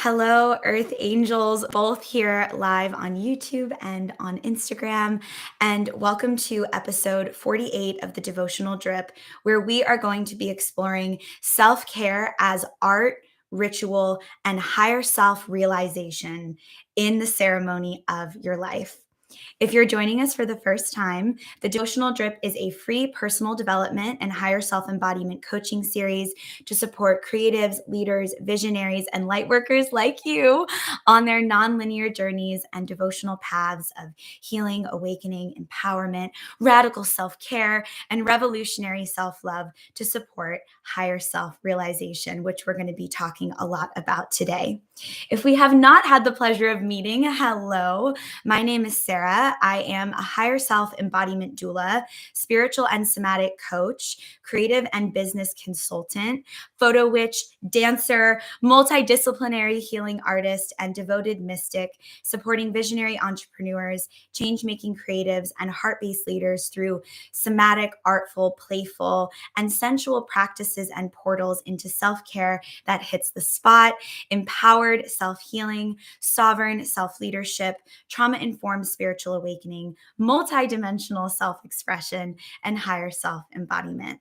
Hello, Earth Angels, both here live on YouTube and on Instagram. And welcome to episode 48 of the Devotional Drip, where we are going to be exploring self care as art, ritual, and higher self realization in the ceremony of your life. If you're joining us for the first time, the Devotional Drip is a free personal development and higher self embodiment coaching series to support creatives, leaders, visionaries, and light workers like you on their nonlinear journeys and devotional paths of healing, awakening, empowerment, radical self care, and revolutionary self love to support higher self realization, which we're going to be talking a lot about today. If we have not had the pleasure of meeting, hello. My name is Sarah. I am a higher self embodiment doula, spiritual and somatic coach, creative and business consultant, photo witch, dancer, multidisciplinary healing artist, and devoted mystic, supporting visionary entrepreneurs, change making creatives, and heart based leaders through somatic, artful, playful, and sensual practices and portals into self care that hits the spot, empowered self healing, sovereign self leadership, trauma informed spiritual awakening, multidimensional self expression, and higher self embodiment.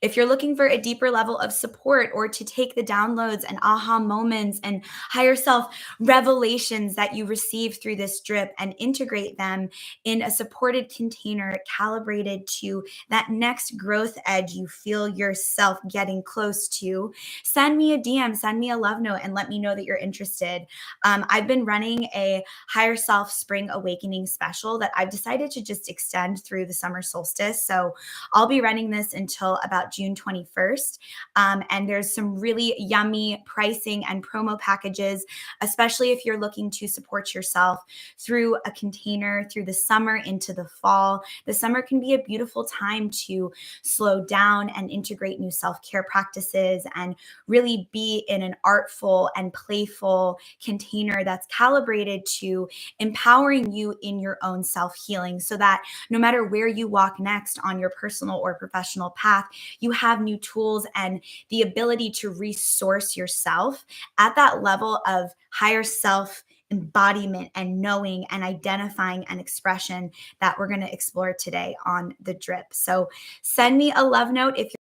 If you're looking for a deeper level of support or to take the downloads and aha moments and higher self revelations that you receive through this drip and integrate them in a supported container calibrated to that next growth edge you feel yourself getting close to, send me a DM, send me a love note, and let me know that you're interested. I've been running a higher self spring awakening special that I've decided to just extend through the summer solstice. So I'll be running this until about June 21st. And there's some really yummy pricing and promo packages, especially if you're looking to support yourself through a container through the summer into the fall. The summer can be a beautiful time to slow down and integrate new self-care practices and really be in an artful and playful container that's calibrated to empowering you in your own self-healing so that no matter where you walk next on your personal or professional path, you have new tools and the ability to resource yourself at that level of higher self embodiment and knowing and identifying and expression that we're going to explore today on the drip. So send me a love note if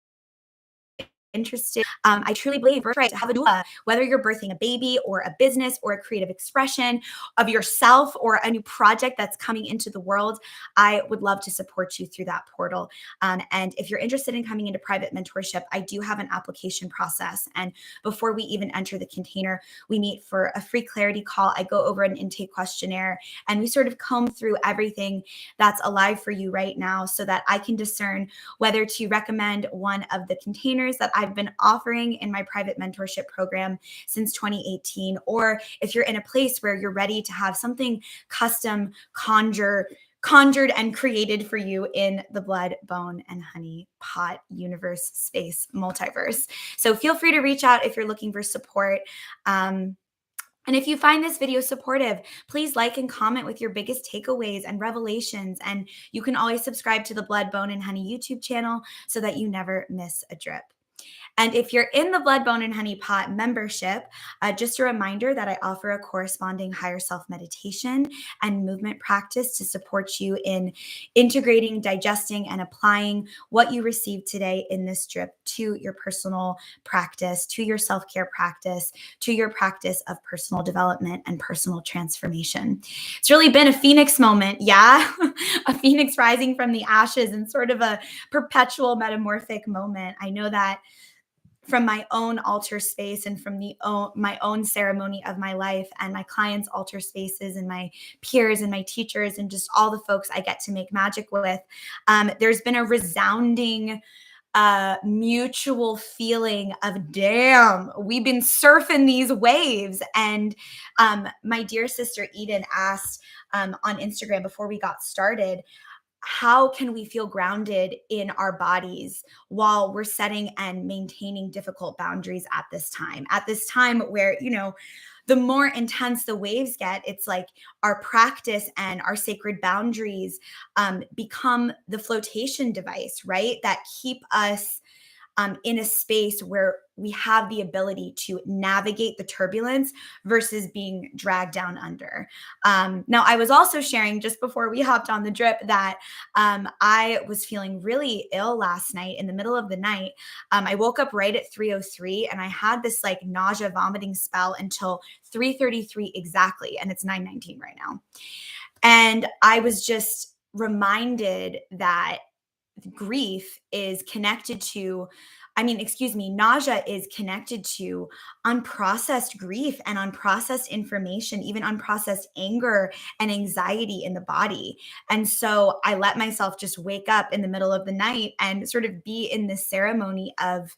interested. I truly believe birthright to have a doula, whether you're birthing a baby or a business or a creative expression of yourself or a new project that's coming into the world. I would love to support you through that portal. And if you're interested in coming into private mentorship, I do have an application process. And before we even enter the container, we meet for a free clarity call. I go over an intake questionnaire and we sort of comb through everything that's alive for you right now so that I can discern whether to recommend one of the containers that I've been offering in my private mentorship program since 2018, or if you're in a place where you're ready to have something custom conjured and created for you in the blood, bone, and honey pot universe, space, multiverse. So feel free to reach out if you're looking for support. And if you find this video supportive, please like and comment with your biggest takeaways and revelations. And you can always subscribe to the Blood, Bone, and Honey YouTube channel so that you never miss a drip. And if you're in the Blood, Bone, and Honey Pot membership, just a reminder that I offer a corresponding higher self meditation and movement practice to support you in integrating, digesting, and applying what you received today in this drip to your personal practice, to your self-care practice, to your practice of personal development and personal transformation. It's really been a phoenix moment, yeah? A phoenix rising from the ashes and sort of a perpetual metamorphic moment. I know that from my own altar space and from my own ceremony of my life and my clients' altar spaces and my peers and my teachers and just all the folks I get to make magic with, there's been a resounding mutual feeling of, damn, we've been surfing these waves. And my dear sister Eden asked on Instagram before we got started, how can we feel grounded in our bodies while we're setting and maintaining difficult boundaries at this time? At this time where, the more intense the waves get, it's like our practice and our sacred boundaries become the flotation device, right? That keep us in a space where we have the ability to navigate the turbulence versus being dragged down under. Now, I was also sharing just before we hopped on the drip that I was feeling really ill last night in the middle of the night. I woke up right at 3:03 and I had this like nausea vomiting spell until 3:33 exactly. And it's 9:19 right now. And I was just reminded that grief is connected to, nausea is connected to unprocessed grief and unprocessed information, even unprocessed anger and anxiety in the body. And so I let myself just wake up in the middle of the night and sort of be in this ceremony of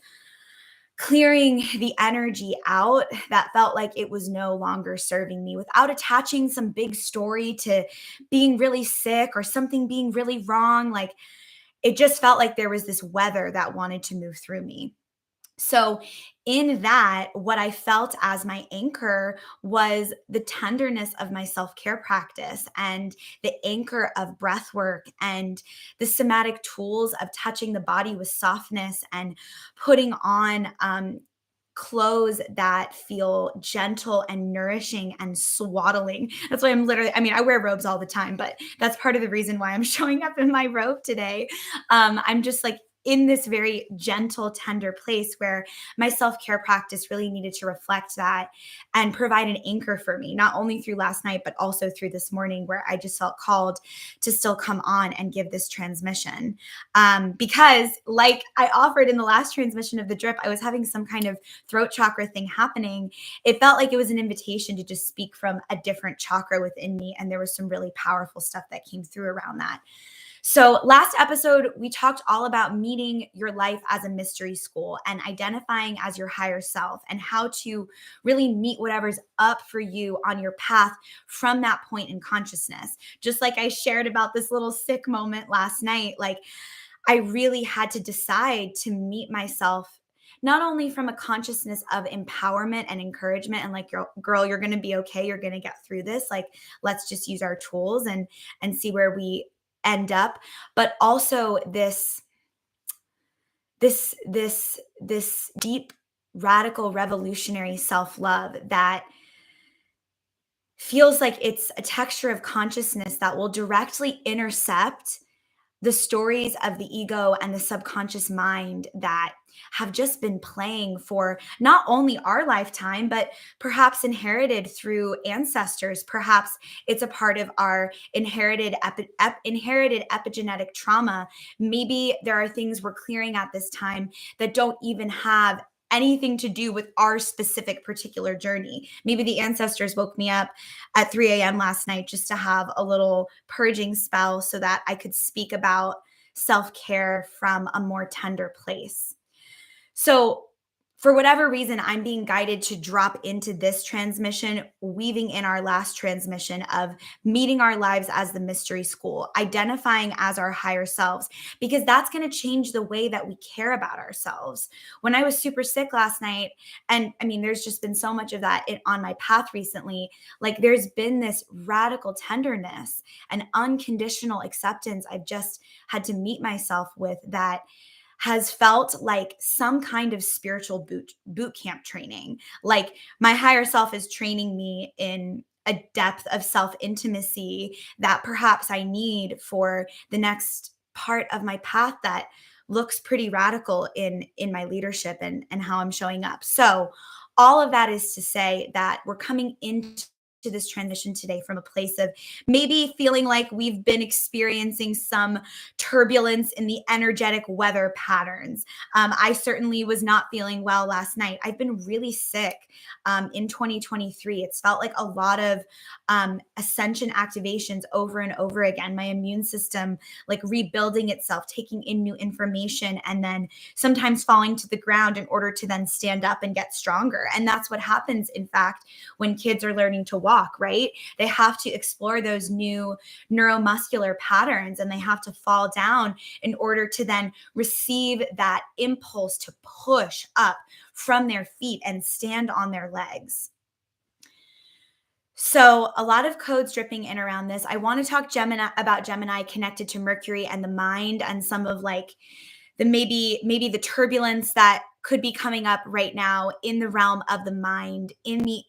clearing the energy out that felt like it was no longer serving me without attaching some big story to being really sick or something being really wrong. Like it just felt like there was this weather that wanted to move through me. So, in that, what I felt as my anchor was the tenderness of my self care practice and the anchor of breath work and the somatic tools of touching the body with softness and putting on clothes that feel gentle and nourishing and swaddling. That's why I wear robes all the time, but that's part of the reason why I'm showing up in my robe today. I'm just like in this very gentle, tender place where my self care practice really needed to reflect that and provide an anchor for me, not only through last night, but also through this morning where I just felt called to still come on and give this transmission. Because, like I offered in the last transmission of the drip, I was having some kind of throat chakra thing happening. It felt like it was an invitation to just speak from a different chakra within me. And there was some really powerful stuff that came through around that. So, last episode, we talked all about meeting your life as a mystery school and identifying as your higher self and how to really meet whatever's up for you on your path from that point in consciousness. Just like I shared about this little sick moment last night, like I really had to decide to meet myself not only from a consciousness of empowerment and encouragement and like girl, you're going to be okay, you're going to get through this, like let's just use our tools and see where we end up, but also this deep radical revolutionary self-love that feels like it's a texture of consciousness that will directly intercept the stories of the ego and the subconscious mind that have just been playing for not only our lifetime, but perhaps inherited through ancestors. Perhaps it's a part of our inherited epigenetic trauma. Maybe there are things we're clearing at this time that don't even have anything to do with our specific particular journey. Maybe the ancestors woke me up at 3 a.m. last night just to have a little purging spell so that I could speak about self care from a more tender place. So, for whatever reason, I'm being guided to drop into this transmission, weaving in our last transmission of meeting our lives as the mystery school, identifying as our higher selves, because that's going to change the way that we care about ourselves. When I was super sick last night, and there's just been so much of that on my path recently, like there's been this radical tenderness and unconditional acceptance I've just had to meet myself with that has felt like some kind of spiritual boot camp training. Like my higher self is training me in a depth of self intimacy that perhaps I need for the next part of my path that looks pretty radical in my leadership and how I'm showing up. So all of that is to say that we're coming into this transition today from a place of maybe feeling like we've been experiencing some turbulence in the energetic weather patterns. I certainly was not feeling well last night. I've been really sick in 2023. It's felt like a lot of ascension activations over and over again. My immune system like rebuilding itself, taking in new information, and then sometimes falling to the ground in order to then stand up and get stronger. And that's what happens, in fact, when kids are learning to walk, right? They have to explore those new neuromuscular patterns and they have to fall down in order to then receive that impulse to push up from their feet and stand on their legs. So a lot of codes dripping in around this. I want to talk Gemini about Gemini connected to Mercury and the mind and some of like maybe the turbulence that could be coming up right now in the realm of the mind, in the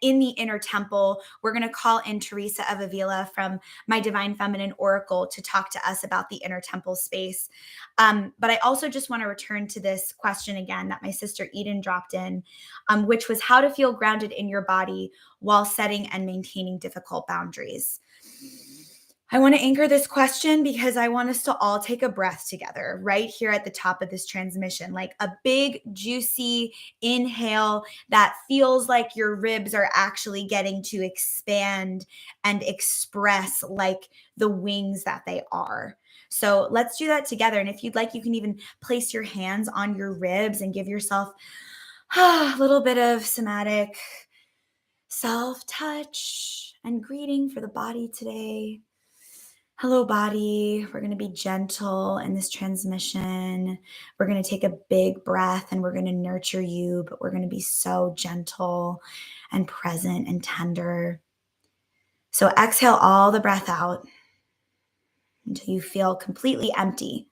inner temple. We're going to call in Teresa of Avila from My Divine Feminine Oracle to talk to us about the inner temple space. But I also just want to return to this question again that my sister Eden dropped in, which was how to feel grounded in your body while setting and maintaining difficult boundaries. I want to anchor this question because I want us to all take a breath together right here at the top of this transmission, like a big, juicy inhale that feels like your ribs are actually getting to expand and express like the wings that they are. So let's do that together. And if you'd like, you can even place your hands on your ribs and give yourself a little bit of somatic self touch and greeting for the body today. Hello, body. We're going to be gentle in this transmission. We're going to take a big breath and we're going to nurture you, but we're going to be so gentle and present and tender. So exhale all the breath out until you feel completely empty.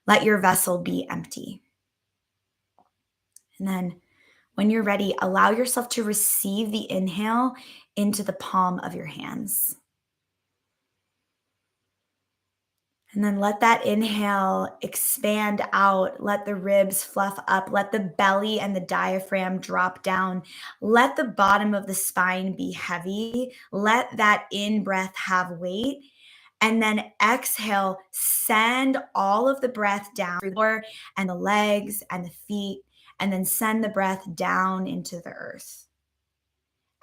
Let your vessel be empty. And then when you're ready, allow yourself to receive the inhale into the palm of your hands. And then let that inhale expand out. Let the ribs fluff up. Let the belly and the diaphragm drop down. Let the bottom of the spine be heavy. Let that in breath have weight. And then exhale, send all of the breath down through the floor and the legs and the feet, and then send the breath down into the earth.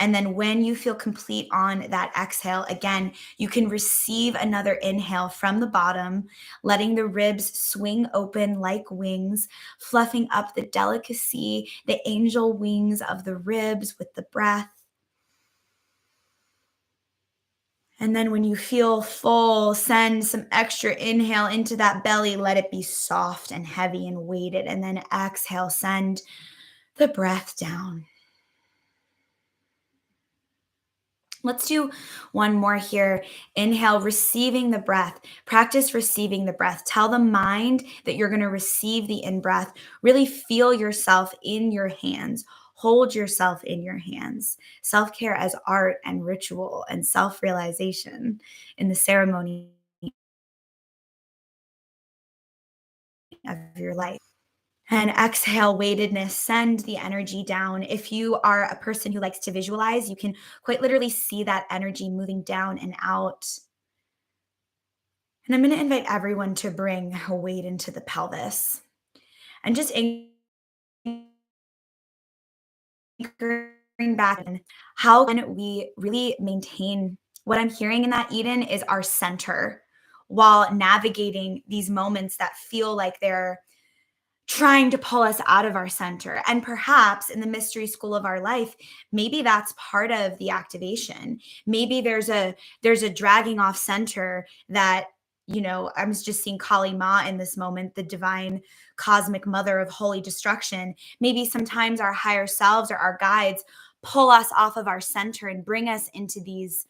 And then when you feel complete on that exhale, again, you can receive another inhale from the bottom, letting the ribs swing open like wings, fluffing up the delicacy, the angel wings of the ribs with the breath. And then when you feel full, send some extra inhale into that belly. Let it be soft and heavy and weighted. And then exhale, send the breath down. Let's do one more here. Inhale, receiving the breath. Practice receiving the breath. Tell the mind that you're going to receive the in-breath. Really feel yourself in your hands. Hold yourself in your hands. Self-care as art and ritual and self-realization in the ceremony of your life. And exhale, weightedness, send the energy down. If you are a person who likes to visualize, you can quite literally see that energy moving down and out. And I'm going to invite everyone to bring a weight into the pelvis and just anchoring back. And how can we really maintain what I'm hearing in that, Eden, is our center while navigating these moments that feel like they're trying to pull us out of our center. And perhaps in the mystery school of our life, maybe that's part of the activation. Maybe there's a dragging off center that, I'm just seeing Kali Ma in this moment, the divine cosmic mother of holy destruction. Maybe sometimes our higher selves or our guides pull us off of our center and bring us into these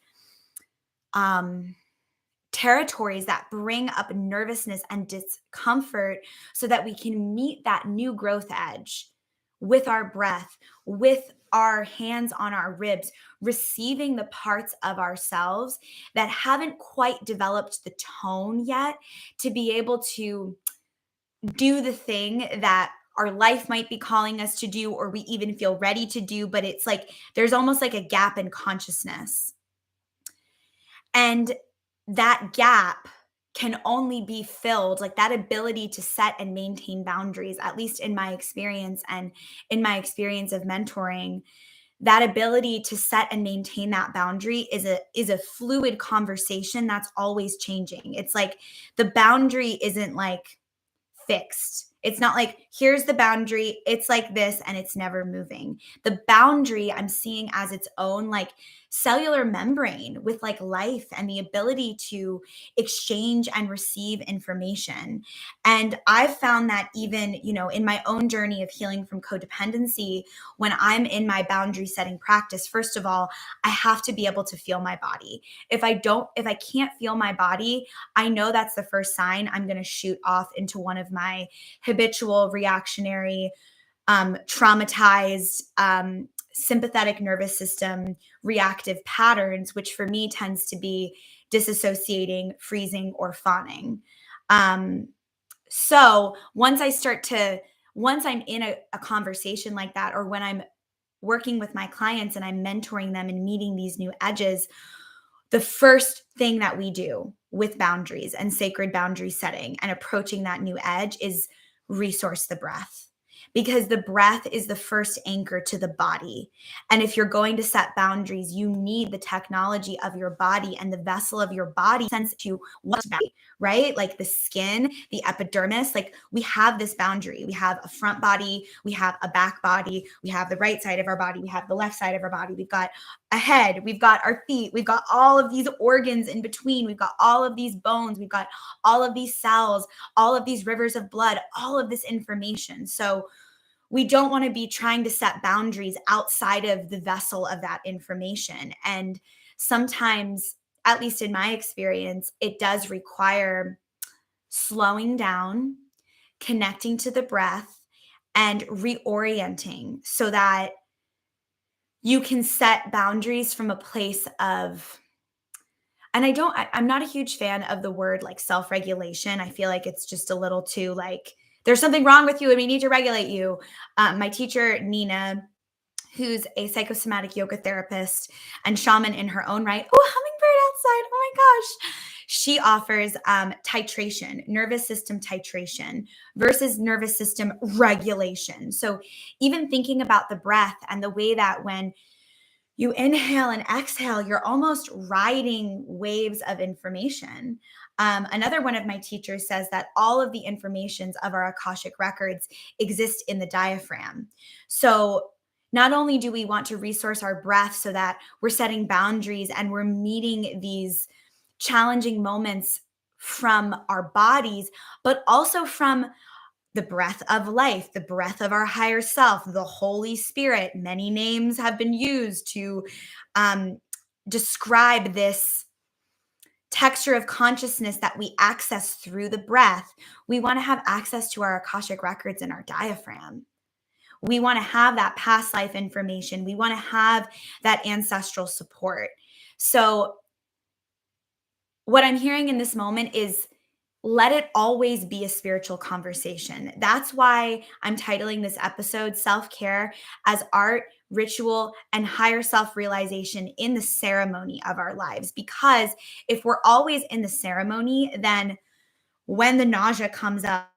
territories that bring up nervousness and discomfort so that we can meet that new growth edge with our breath, with our hands on our ribs, receiving the parts of ourselves that haven't quite developed the tone yet to be able to do the thing that our life might be calling us to do, or we even feel ready to do, but it's like there's almost like a gap in consciousness. And that gap can only be filled, like that ability to set and maintain boundaries, at least in my experience and in my experience of mentoring, that ability to set and maintain that boundary is a fluid conversation that's always changing. It's like the boundary isn't like fixed. It's not like, here's the boundary, it's like this, and it's never moving. The boundary I'm seeing as its own, like, cellular membrane with like life and the ability to exchange and receive information. And I've found that even, in my own journey of healing from codependency, when I'm in my boundary setting practice, first of all, I have to be able to feel my body. If I can't feel my body, I know that's the first sign I'm going to shoot off into one of my habitual reactionary, traumatized, sympathetic nervous system reactive patterns, which for me tends to be disassociating, freezing, or fawning. Um, so once I'm in a conversation like that, or when I'm working with my clients and I'm mentoring them and meeting these new edges, the first thing that we do with boundaries and sacred boundary setting and approaching that new edge is resource the breath, because the breath is the first anchor to the body. And if you're going to set boundaries, you need the technology of your body and the vessel of your body sense to what's boundary, right? Like the skin, the epidermis, like we have this boundary. We have a front body, we have a back body, we have the right side of our body, we have the left side of our body, we've got a head, we've got our feet, we've got all of these organs in between, we've got all of these bones, we've got all of these cells, all of these rivers of blood, all of this information. So we don't want to be trying to set boundaries outside of the vessel of that information. And sometimes, at least in my experience, it does require slowing down, connecting to the breath, and reorienting so that you can set boundaries from a place of, and I'm not a huge fan of the word like self-regulation. I feel like it's just a little too like, there's something wrong with you and we need to regulate you. My teacher, Nina, who's a psychosomatic yoga therapist and shaman in her own right. Oh, hummingbird outside. Oh my gosh. She offers titration, nervous system titration versus nervous system regulation. So even thinking about the breath and the way that when you inhale and exhale, you're almost riding waves of information. Another one of my teachers says that all of the informations of our Akashic records exist in the diaphragm. So not only do we want to resource our breath so that we're setting boundaries and we're meeting these challenging moments from our bodies, but also from the breath of life, the breath of our higher self, the Holy Spirit. Many names have been used to describe this texture of consciousness that we access through the breath. We want to have access to our Akashic records in our diaphragm. We want to have that past life information. We want to have that ancestral support. So, what I'm hearing in this moment is, let it always be a spiritual conversation. That's why I'm titling this episode Self-Care as Art, Ritual, and Higher Self-Realization in the Ceremony of Our Lives. Because if we're always in the ceremony, then when the nausea comes up,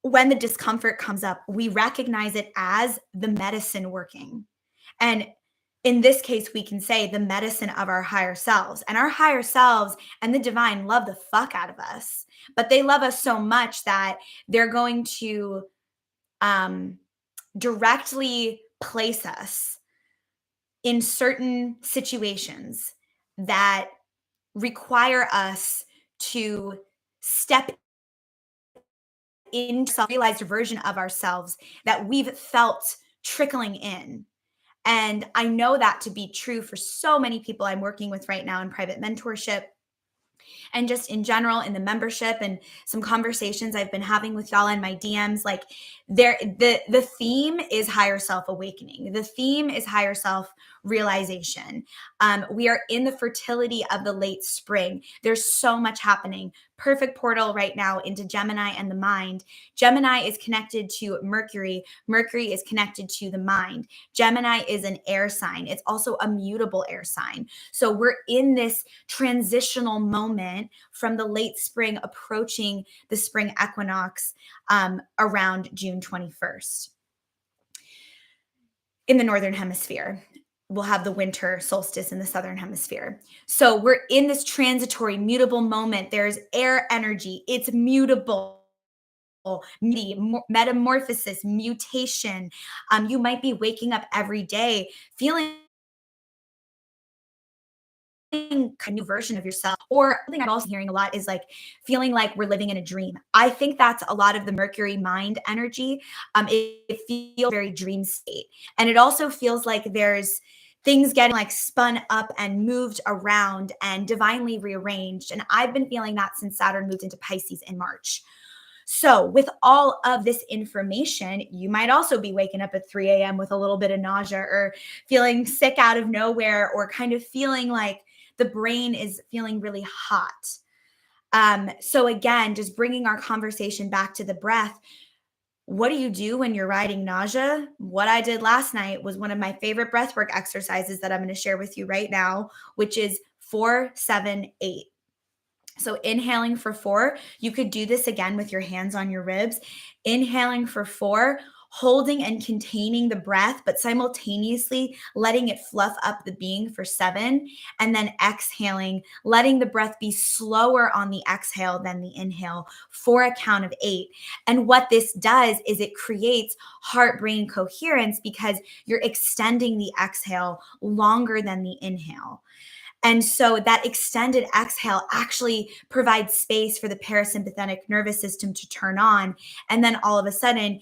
when the discomfort comes up, we recognize it as the medicine working. And in this case, we can say the medicine of our higher selves. And our higher selves and the divine love the fuck out of us. But they love us so much that they're going to directly place us in certain situations that require us to step into a realized version of ourselves that we've felt trickling in. And I know that to be true for so many people I'm working with right now in private mentorship and just in general in the membership, and some conversations I've been having with y'all in my DMs. Like the theme is higher self awakening. The theme is higher self realization. We are in the fertility of the late spring. There's so much happening. Perfect portal right now into Gemini and the mind. Gemini is connected to Mercury. Mercury is connected to the mind. Gemini is an air sign. It's also a mutable air sign. So we're in this transitional moment from the late spring approaching the spring equinox around June 21st. In the Northern Hemisphere, we'll have the winter solstice in the Southern Hemisphere. So we're in this transitory, mutable moment. There's air energy. It's mutable. metamorphosis, mutation. You might be waking up every day feeling a new version of yourself. Or something I'm also hearing a lot is like feeling like we're living in a dream. I think that's a lot of the Mercury mind energy. It feels very dream state. And it also feels like there's things getting like spun up and moved around and divinely rearranged. And I've been feeling that since Saturn moved into Pisces in March. So, with all of this information, you might also be waking up at 3 a.m. with a little bit of nausea or feeling sick out of nowhere or kind of feeling like the brain is feeling really hot. So, again, just bringing our conversation back to the breath. What do you do when you're riding nausea? What I did last night was one of my favorite breathwork exercises that I'm going to share with you right now, which is 4-7-8. So inhaling for 4, you could do this again with your hands on your ribs. Inhaling for 4, holding and containing the breath, but simultaneously letting it fluff up the being for 7. And then exhaling, letting the breath be slower on the exhale than the inhale for a count of 8. And what this does is it creates heart brain coherence because you're extending the exhale longer than the inhale. And so that extended exhale actually provides space for the parasympathetic nervous system to turn on. And then all of a sudden,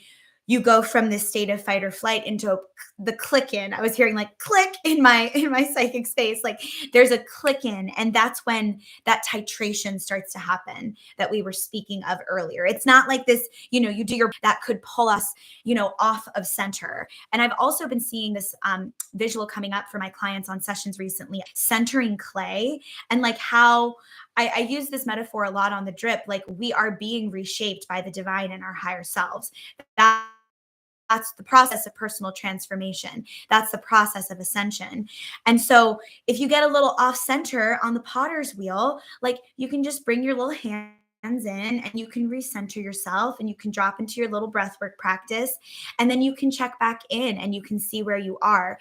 you go from this state of fight or flight into the click in. I was hearing like click in my psychic space. Like there's a click in, and that's when that titration starts to happen that we were speaking of earlier. It's not like this, you do your that could pull us, off of center. And I've also been seeing this visual coming up for my clients on sessions recently, centering clay, and like how I use this metaphor a lot on the drip. Like we are being reshaped by the divine and our higher selves. That's the process of personal transformation. That's the process of ascension. And so if you get a little off center on the potter's wheel, like you can just bring your little hands in and you can recenter yourself and you can drop into your little breathwork practice. And then you can check back in and you can see where you are.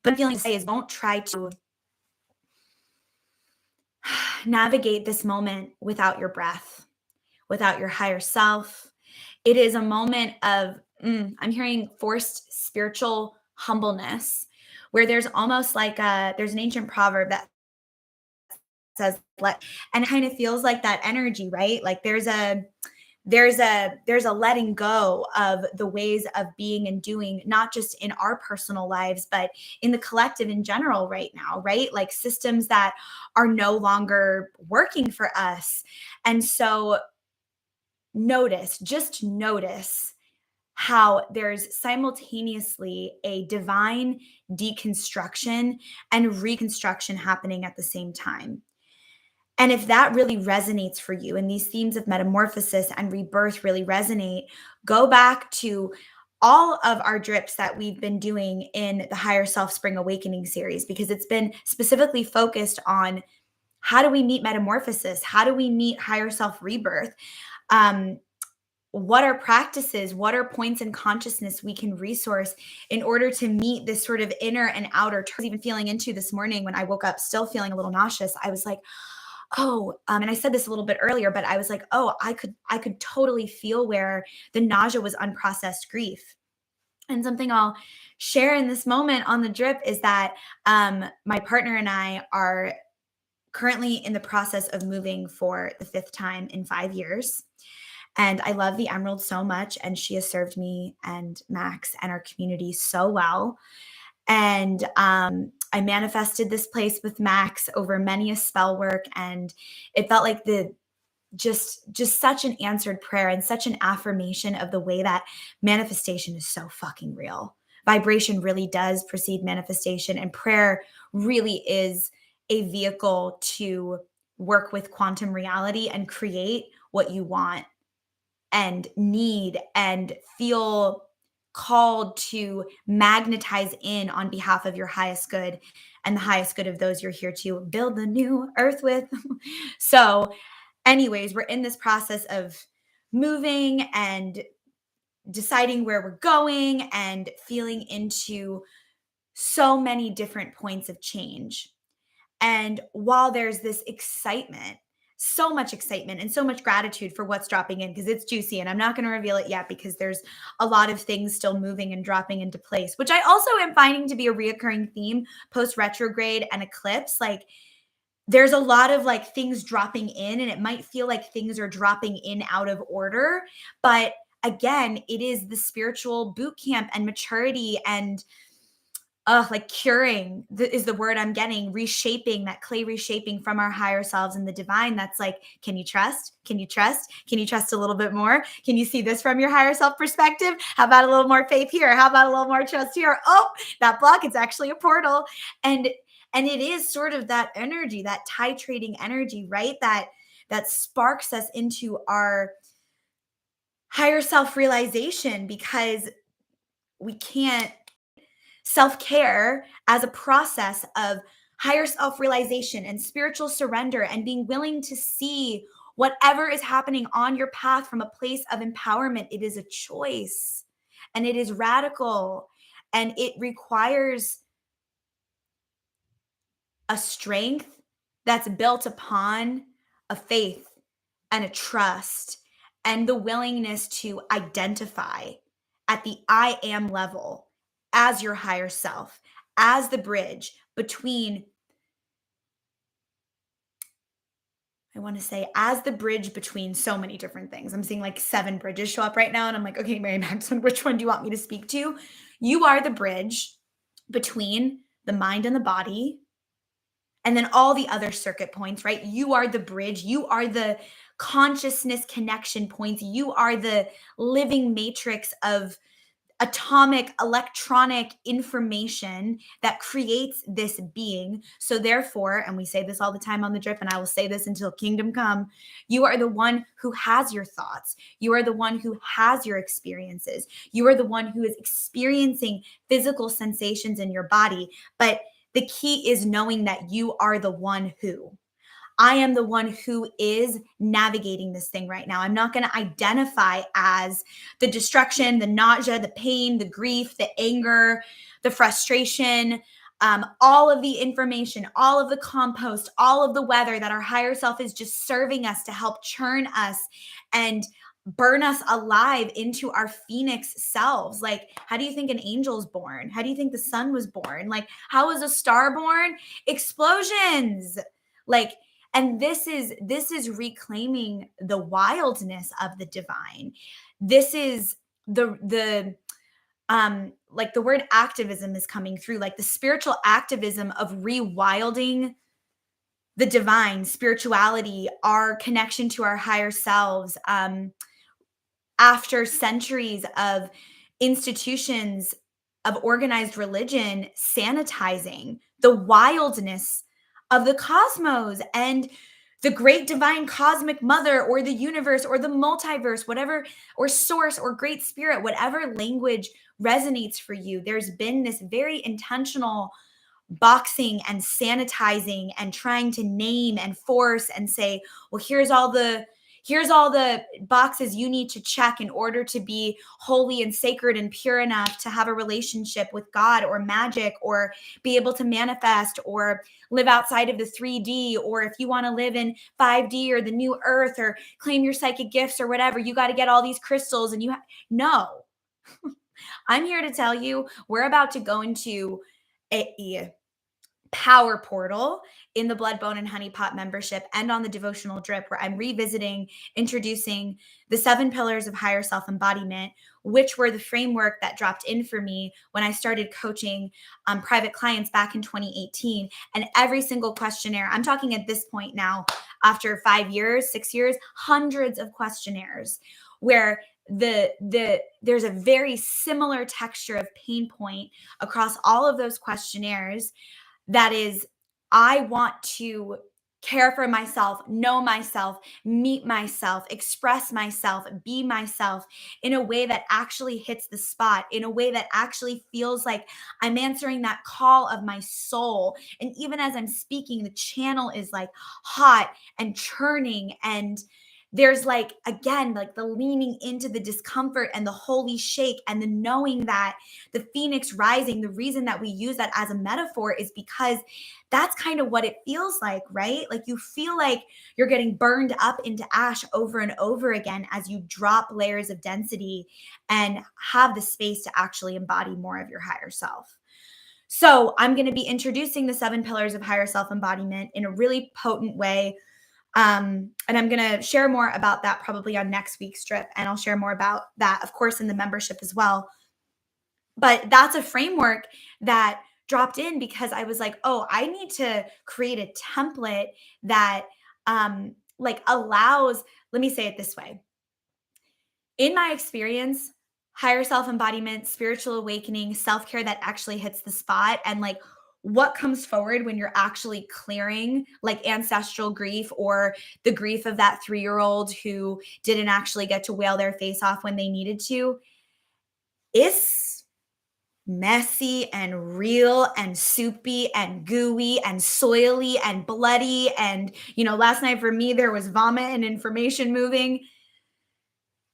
But feeling to say is don't try to navigate this moment without your breath, without your higher self. It is a moment of, I'm hearing forced spiritual humbleness, where there's almost like there's an ancient proverb that says, and it kind of feels like that energy, right? Like there's a letting go of the ways of being and doing, not just in our personal lives, but in the collective in general right now, right? Like systems that are no longer working for us. And so just notice how there's simultaneously a divine deconstruction and reconstruction happening at the same time. And if that really resonates for you and these themes of metamorphosis and rebirth really resonate, go back to all of our drips that we've been doing in the Higher Self Spring Awakening series, because it's been specifically focused on how do we meet metamorphosis? How do we meet higher self rebirth? Um, what are practices? What are points in consciousness we can resource in order to meet this sort of inner and outer? I was even feeling into this morning when I woke up, still feeling a little nauseous. I was like, oh, and I said this a little bit earlier, but I was like, oh, I could totally feel where the nausea was unprocessed grief. And something I'll share in this moment on the drip is that my partner and I are currently in the process of moving for the 5th time in 5 years. And I love the Emerald so much. And she has served me and Max and our community so well. And I manifested this place with Max over many a spell work. And it felt like the just such an answered prayer and such an affirmation of the way that manifestation is so fucking real. Vibration really does precede manifestation, and prayer really is a vehicle to work with quantum reality and create what you want and need and feel called to magnetize in on behalf of your highest good and the highest good of those you're here to build the new earth with. So, anyways, we're in this process of moving and deciding where we're going and feeling into so many different points of change. And while there's this excitement so much excitement and so much gratitude for what's dropping in because it's juicy, and I'm not going to reveal it yet because there's a lot of things still moving and dropping into place, which I also am finding to be a reoccurring theme post retrograde and eclipse. Like there's a lot of like things dropping in, and it might feel like things are dropping in out of order, but again, it is the spiritual boot camp and maturity and like curing is the word I'm getting, reshaping, that clay reshaping from our higher selves and the divine. That's like, can you trust? Can you trust? Can you trust a little bit more? Can you see this from your higher self perspective? How about a little more faith here? How about a little more trust here? Oh, that block, it's actually a portal. And it is sort of that energy, that titrating energy, right? That sparks us into our higher self realization, because we can't self-care as a process of higher self-realization and spiritual surrender and being willing to see whatever is happening on your path from a place of empowerment. It is a choice, and it is radical, and it requires a strength that's built upon a faith and a trust and the willingness to identify at the I am level as your higher self, as the bridge between, I want to say, as the bridge between so many different things. I'm seeing like 7 bridges show up right now. And I'm like, okay, Mary Magdalene, which one do you want me to speak to? You are the bridge between the mind and the body, and then all the other circuit points, right? You are the bridge. You are the consciousness connection points. You are the living matrix of atomic electronic information that creates this being. So therefore, and we say this all the time on the drip, and I will say this until kingdom come, you are the one who has your thoughts. You are the one who has your experiences. You are the one who is experiencing physical sensations in your body. But the key is knowing that you are the one who. I am the one who is navigating this thing right now. I'm not going to identify as the destruction, the nausea, the pain, the grief, the anger, the frustration, all of the information, all of the compost, all of the weather that our higher self is just serving us to help churn us and burn us alive into our phoenix selves. Like, how do you think an angel's born? How do you think the sun was born? Like, how was a star born? Explosions. Like, and this is reclaiming the wildness of the divine. This is the like the word activism is coming through, like the spiritual activism of rewilding the divine, spirituality, our connection to our higher selves, after centuries of institutions of organized religion sanitizing the wildness of the cosmos and the great divine cosmic mother, or the universe, or the multiverse, whatever, or source, or great spirit, whatever language resonates for you. There's been this very intentional boxing and sanitizing and trying to name and force and say, well, here's all the boxes you need to check in order to be holy and sacred and pure enough to have a relationship with God or magic, or be able to manifest or live outside of the 3D, or if you want to live in 5D or the new earth or claim your psychic gifts or whatever, you got to get all these crystals. And no. I'm here to tell you, we're about to go into a power portal in the Blood, Bone, and Honey Pot membership and on the devotional drip, where I'm revisiting, introducing the 7 pillars of higher self embodiment, which were the framework that dropped in for me when I started coaching private clients back in 2018. And every single questionnaire, I'm talking at this point now, after 5 years, 6 years, hundreds of questionnaires where there's a very similar texture of pain point across all of those questionnaires. That is, I want to care for myself, know myself, meet myself, express myself, be myself in a way that actually hits the spot, in a way that actually feels like I'm answering that call of my soul. And even as I'm speaking, the channel is like hot and churning, and there's like, again, like the leaning into the discomfort and the holy shake and the knowing that the phoenix rising, the reason that we use that as a metaphor is because that's kind of what it feels like, right? Like you feel like you're getting burned up into ash over and over again as you drop layers of density and have the space to actually embody more of your higher self. So, I'm going to be introducing the 7 pillars of higher self embodiment in a really potent way. And I'm going to share more about that probably on next week's drip. And I'll share more about that, of course, in the membership as well. But that's a framework that dropped in because I was like, oh, I need to create a template that like allows, let me say it this way. In my experience, higher self embodiment, spiritual awakening, self care that actually hits the spot, and like what comes forward when you're actually clearing like ancestral grief or the grief of that 3-year-old who didn't actually get to wail their face off when they needed to is messy and real and soupy and gooey and soily and bloody. And, last night for me, there was vomit and information moving.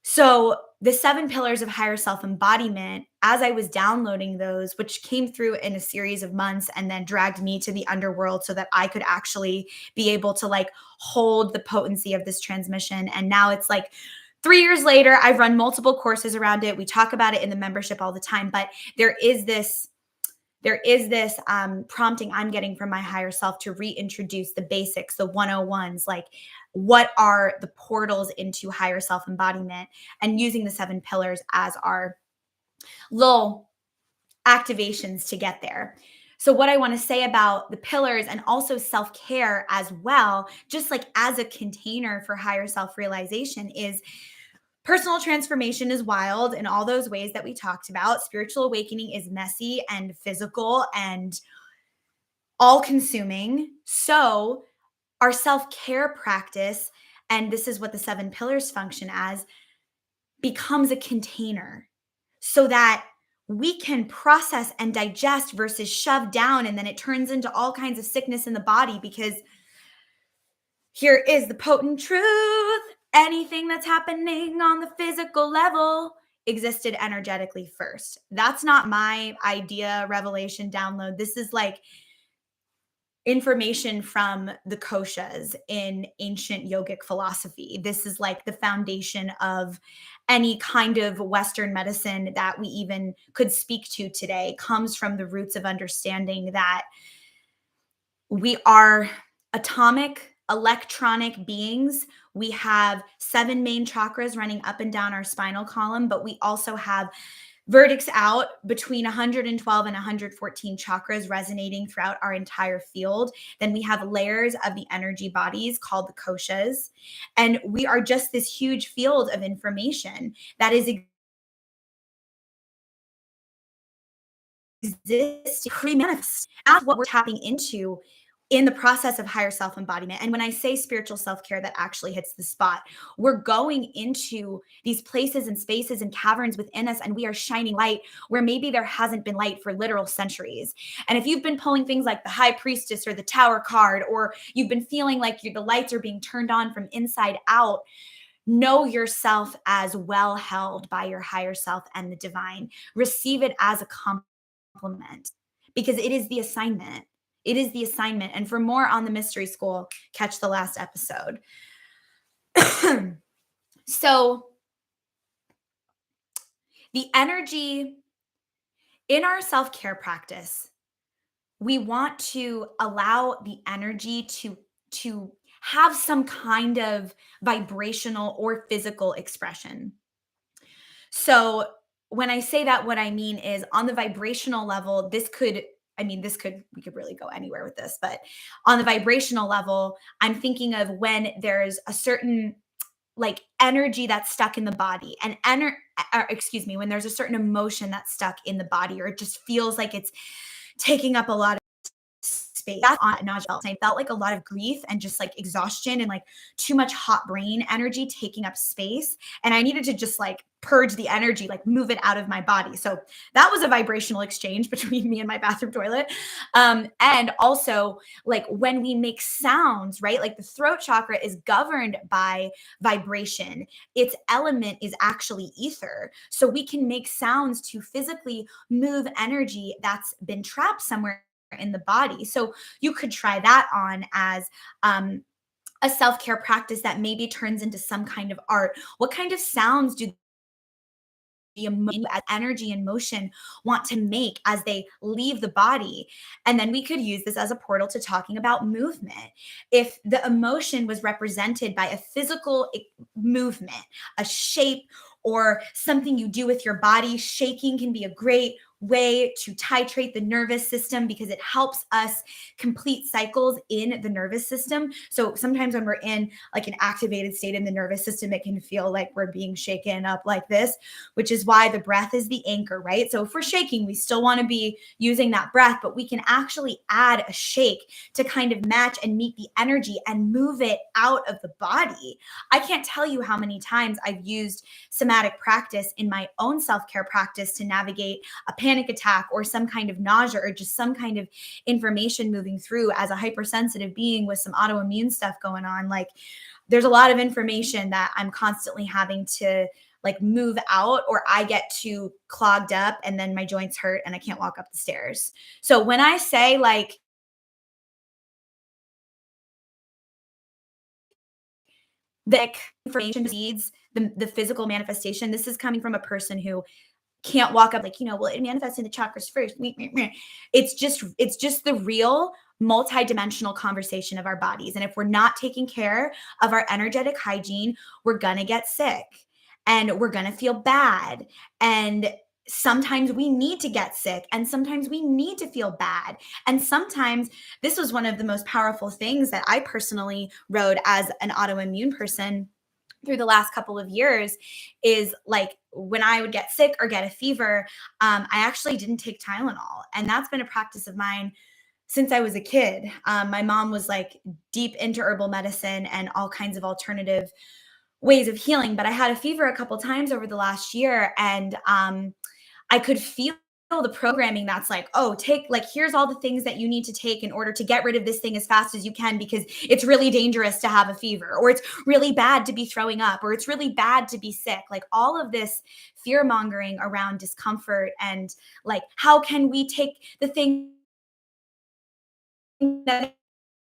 So, the 7 pillars of higher self embodiment, as I was downloading those, which came through in a series of months and then dragged me to the underworld so that I could actually be able to like hold the potency of this transmission. And now it's like 3 years later, I've run multiple courses around it. We talk about it in the membership all the time, but there is this prompting I'm getting from my higher self to reintroduce the basics, the 101s, like what are the portals into higher self embodiment, and using the 7 pillars as our little activations to get there. So, what I want to say about the pillars and also self care as well, just like as a container for higher self realization, is personal transformation is wild in all those ways that we talked about. Spiritual awakening is messy and physical and all consuming. So, our self care practice, and this is what the 7 pillars function as, becomes a container so that we can process and digest versus shove down. And then it turns into all kinds of sickness in the body because here is the potent truth. Anything that's happening on the physical level existed energetically first. That's not my idea, revelation, download. This is like information from the koshas in ancient yogic philosophy. This is like the foundation of any kind of Western medicine that we even could speak to today, comes from the roots of understanding that we are atomic, electronic beings. We have 7 main chakras running up and down our spinal column, but we also have verdicts out between 112 and 114 chakras resonating throughout our entire field. Then we have layers of the energy bodies called the koshas. And we are just this huge field of information that is existing, pre-manifest as what we're tapping into in the process of higher self embodiment. And when I say spiritual self care, that actually hits the spot. We're going into these places and spaces and caverns within us, and we are shining light where maybe there hasn't been light for literal centuries. And if you've been pulling things like the high priestess or the tower card, or you've been feeling like the lights are being turned on from inside out, know yourself as well held by your higher self and the divine. Receive it as a compliment because it is the assignment. It is the assignment. And for more on the mystery school, catch the last episode. So, the energy in our self care practice, we want to allow the energy to have some kind of vibrational or physical expression. So, when I say that, what I mean is on the vibrational level, we could really go anywhere with this, but on the vibrational level, I'm thinking of when there's a certain like energy that's stuck in the body and excuse me, when there's a certain emotion that's stuck in the body, or it just feels like it's taking up a lot of space. That's on nausea. I felt like a lot of grief and just like exhaustion and like too much hot brain energy taking up space. And I needed to just like purge the energy, like move it out of my body. So that was a vibrational exchange between me and my bathroom toilet. And also, like when we make sounds, right? Like the throat chakra is governed by vibration. Its element is actually ether. So we can make sounds to physically move energy that's been trapped somewhere in the body. So you could try that on as a self-care practice that maybe turns into some kind of art. What kind of sounds do the energy and motion want to make as they leave the body? And then we could use this as a portal to talking about movement. If the emotion was represented by a physical movement, a shape, or something you do with your body, shaking can be a great way to titrate the nervous system because it helps us complete cycles in the nervous system. So sometimes when we're in like an activated state in the nervous system, it can feel like we're being shaken up like this, which is why the breath is the anchor, right? So if we're shaking, we still want to be using that breath, but we can actually add a shake to kind of match and meet the energy and move it out of the body. I can't tell you how many times I've used somatic practice in my own self-care practice to navigate a panic attack or some kind of nausea or just some kind of information moving through as a hypersensitive being with some autoimmune stuff going on. Like there's a lot of information that I'm constantly having to like move out, or I get too clogged up and then my joints hurt and I can't walk up the stairs. So when I say like the information precedes the physical manifestation, this is coming from a person who can't walk up like, well, it manifests in the chakras first. It's just the real multidimensional conversation of our bodies. And if we're not taking care of our energetic hygiene, we're going to get sick and we're going to feel bad. And sometimes we need to get sick and sometimes we need to feel bad. And sometimes this was one of the most powerful things that I personally wrote as an autoimmune person through the last couple of years is like when I would get sick or get a fever, I actually didn't take Tylenol. And that's been a practice of mine since I was a kid. My mom was like deep into herbal medicine and all kinds of alternative ways of healing. But I had a fever a couple times over the last year, and I could feel the programming that's like, oh, take like, here's all the things that you need to take in order to get rid of this thing as fast as you can, because it's really dangerous to have a fever, or it's really bad to be throwing up, or it's really bad to be sick. Like all of this fear mongering around discomfort and like, how can we take the thing that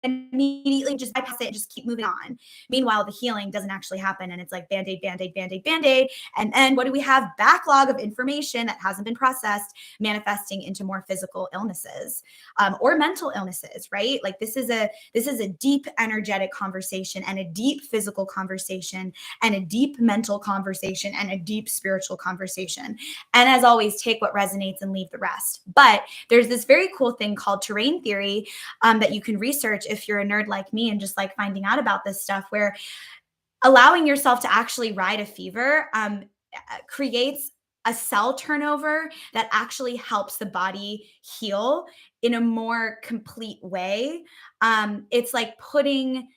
immediately just bypass it and just keep moving on. Meanwhile, the healing doesn't actually happen. And it's like band-aid, band-aid, band-aid, band-aid. And then what do we have? Backlog of information that hasn't been processed, manifesting into more physical illnesses or mental illnesses, right? Like this is a deep energetic conversation and a deep physical conversation and a deep mental conversation and a deep spiritual conversation. And as always, take what resonates and leave the rest. But there's this very cool thing called terrain theory that you can research if you're a nerd like me and just like finding out about this stuff, where allowing yourself to actually ride a fever creates a cell turnover that actually helps the body heal in a more complete way. It's like putting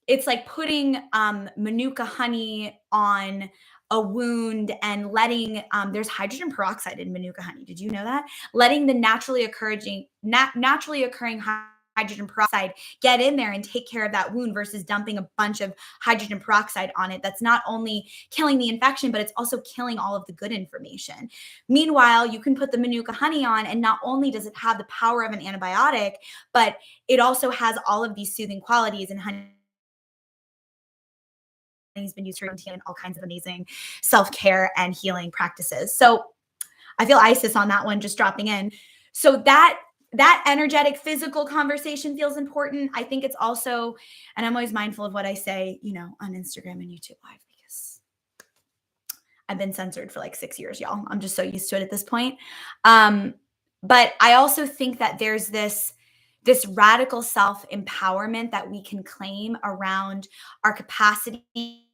manuka honey on a wound and letting there's hydrogen peroxide in manuka honey. Did you know that? Letting the naturally occurring hydrogen peroxide get in there and take care of that wound versus dumping a bunch of hydrogen peroxide on it. That's not only killing the infection, but it's also killing all of the good information. Meanwhile, you can put the manuka honey on, and not only does it have the power of an antibiotic, but it also has all of these soothing qualities. And honey has been used for all kinds of amazing self-care and healing practices. So I feel ISIS on that one, just dropping in. So that energetic physical conversation feels important. I think it's also, and I'm always mindful of what I say, on Instagram and YouTube Live, because I've been censored for like 6 years, y'all. I'm just so used to it at this point. But I also think that there's this radical self-empowerment that we can claim around our capacity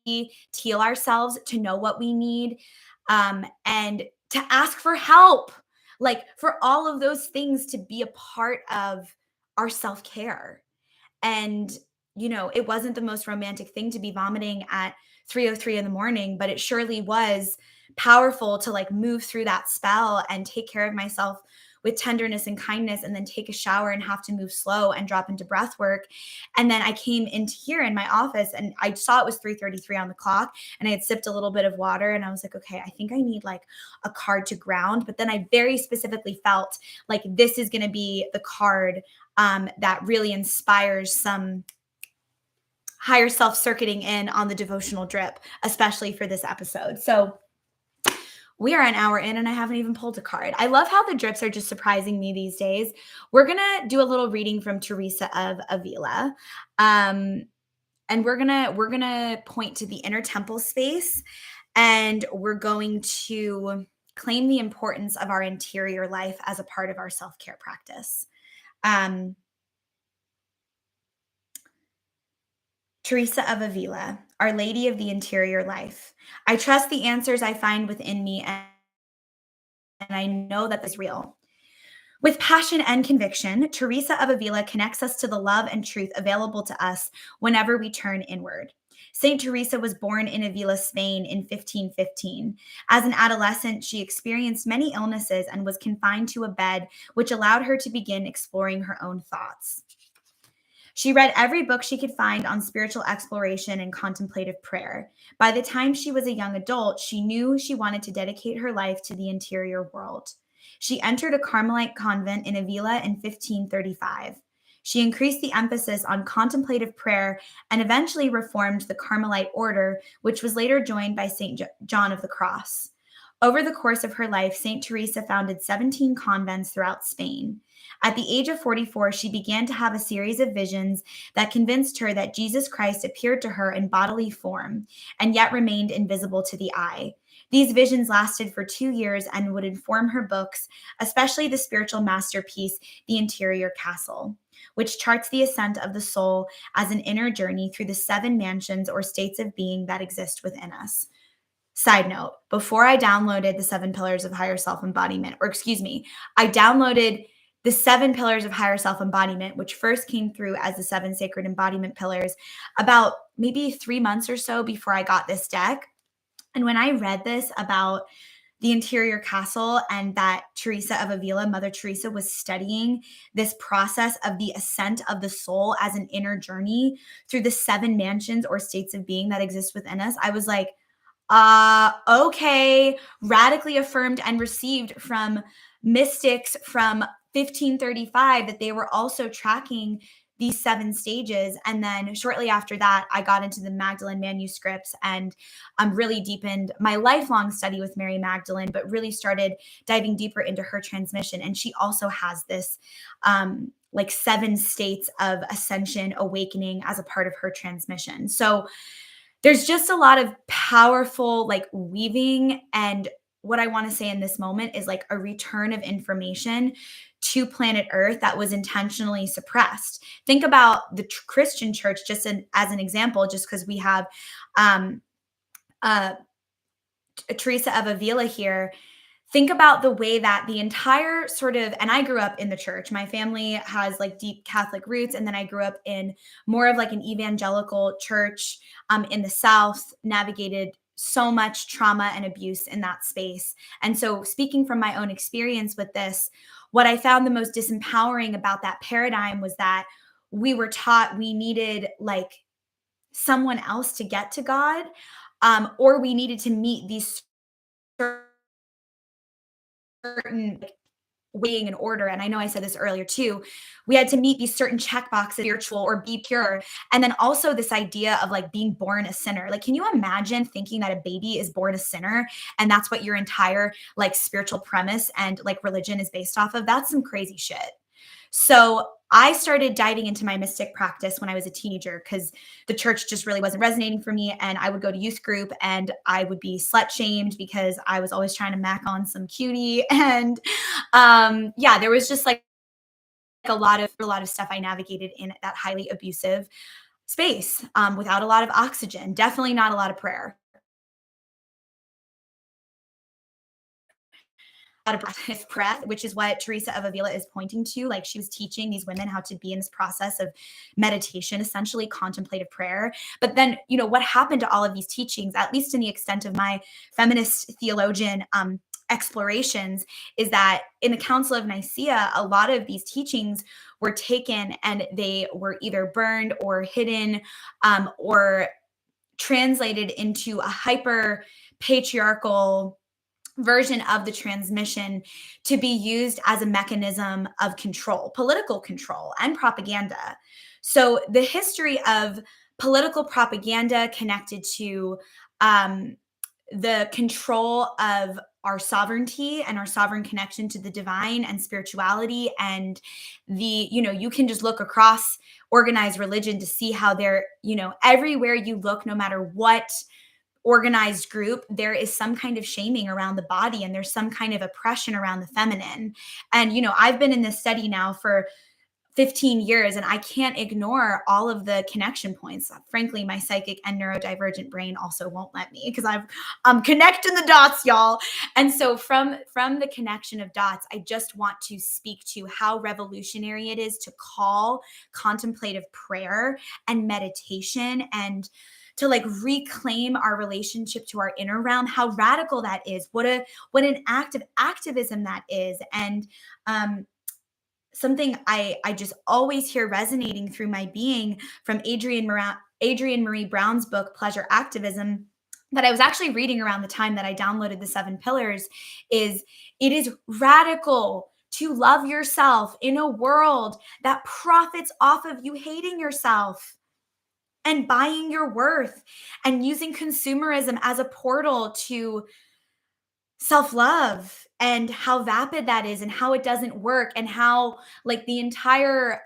to heal ourselves, to know what we need, and to ask for help. Like for all of those things to be a part of our self-care. And, it wasn't the most romantic thing to be vomiting at 3:03 in the morning, but it surely was powerful to like move through that spell and take care of myself with tenderness and kindness, and then take a shower and have to move slow and drop into breath work. And then I came into here in my office and I saw it was 3:33 on the clock, and I had sipped a little bit of water and I was like, okay, I think I need like a card to ground. But then I very specifically felt like this is going to be the card that really inspires some higher self circuiting in on the devotional drip, especially for this episode. So we are an hour in and I haven't even pulled a card. I love how the drips are just surprising me these days. We're going to do a little reading from Teresa of Avila. And we're going to point to the inner temple space, and we're going to claim the importance of our interior life as a part of our self-care practice. Teresa of Avila, Our Lady of the Interior Life. I trust the answers I find within me, and I know that this is real. With passion and conviction, Teresa of Avila connects us to the love and truth available to us whenever we turn inward. Saint Teresa was born in Avila, Spain in 1515. As an adolescent, she experienced many illnesses and was confined to a bed, which allowed her to begin exploring her own thoughts. She read every book she could find on spiritual exploration and contemplative prayer. By the time she was a young adult, she knew she wanted to dedicate her life to the interior world. She entered a Carmelite convent in Avila in 1535. She increased the emphasis on contemplative prayer and eventually reformed the Carmelite order, which was later joined by St. John of the Cross. Over the course of her life, St. Teresa founded 17 convents throughout Spain. At the age of 44, she began to have a series of visions that convinced her that Jesus Christ appeared to her in bodily form and yet remained invisible to the eye. These visions lasted for 2 years and would inform her books, especially the spiritual masterpiece, The Interior Castle, which charts the ascent of the soul as an inner journey through the 7 mansions or states of being that exist within us. Side note, before I downloaded the 7 pillars of higher self embodiment, or excuse me, I downloaded the 7 pillars of higher self embodiment, which first came through as the 7 sacred embodiment pillars about maybe 3 months or so before I got this deck. And when I read this about the interior castle and that Teresa of Avila, Mother Teresa, was studying this process of the ascent of the soul as an inner journey through the 7 mansions or states of being that exist within us, I was like, okay, radically affirmed and received from mystics from 1535 that they were also tracking these 7 stages. And then shortly after that, I got into the Magdalene manuscripts and really deepened my lifelong study with Mary Magdalene, but really started diving deeper into her transmission. And she also has this like 7 states of ascension awakening as a part of her transmission. So there's just a lot of powerful like weaving, and what I want to say in this moment is like a return of information to planet Earth that was intentionally suppressed. Think about the Christian church just as an example, just because we have um, uh, Teresa of Avila here. Think about the way that the entire sort of, and I grew up in the church. My family has like deep Catholic roots. And then I grew up in more of like an evangelical church in the South, navigated so much trauma and abuse in that space. And so, speaking from my own experience with this, what I found the most disempowering about that paradigm was that we were taught we needed like someone else to get to God, or we needed to meet these certain like, weighing in order. And I know I said this earlier too. We had to meet these certain check boxes, spiritual or be pure. And then also this idea of like being born a sinner. Like, can you imagine thinking that a baby is born a sinner and that's what your entire like spiritual premise and like religion is based off of? That's some crazy shit. So I started diving into my mystic practice when I was a teenager because the church just really wasn't resonating for me. And I would go to youth group and I would be slut shamed because I was always trying to mac on some cutie. And yeah, there was just like a lot of stuff I navigated in that highly abusive space without a lot of oxygen, definitely not a lot of prayer. of breath, which is what Teresa of Avila is pointing to. Like, she was teaching these women how to be in this process of meditation, essentially contemplative prayer. But then, what happened to all of these teachings, at least in the extent of my feminist theologian explorations, is that in the Council of Nicaea, a lot of these teachings were taken and they were either burned or hidden, or translated into a hyper patriarchal version of the transmission to be used as a mechanism of control, political control, and propaganda. So the history of political propaganda connected to the control of our sovereignty and our sovereign connection to the divine and spirituality, and you can just look across organized religion to see how they're, everywhere you look, no matter what organized group, there is some kind of shaming around the body, and there's some kind of oppression around the feminine. And I've been in this study now for 15 years, and I can't ignore all of the connection points. Frankly, my psychic and neurodivergent brain also won't let me, because I'm connecting the dots, y'all. And so from the connection of dots, I just want to speak to how revolutionary it is to call contemplative prayer and meditation, and to reclaim our relationship to our inner realm, how radical that is, what an act of activism that is. And something I just always hear resonating through my being from Adrienne Marie Brown's book, Pleasure Activism, that I was actually reading around the time that I downloaded the 7 pillars, is it is radical to love yourself in a world that profits off of you hating yourself and buying your worth, and using consumerism as a portal to self-love, and how vapid that is, and how it doesn't work, and how the entire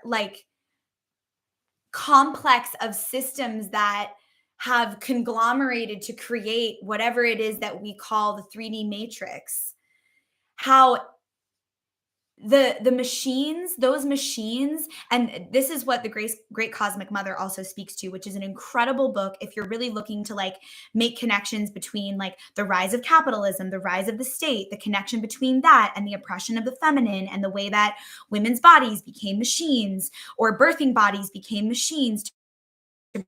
complex of systems that have conglomerated to create whatever it is that we call the 3D matrix, how the machines, those machines, and this is what the Great Cosmic Mother also speaks to, which is an incredible book if you're really looking to make connections between the rise of capitalism, the rise of the state, the connection between that and the oppression of the feminine, and the way that women's bodies became machines, or birthing bodies became machines to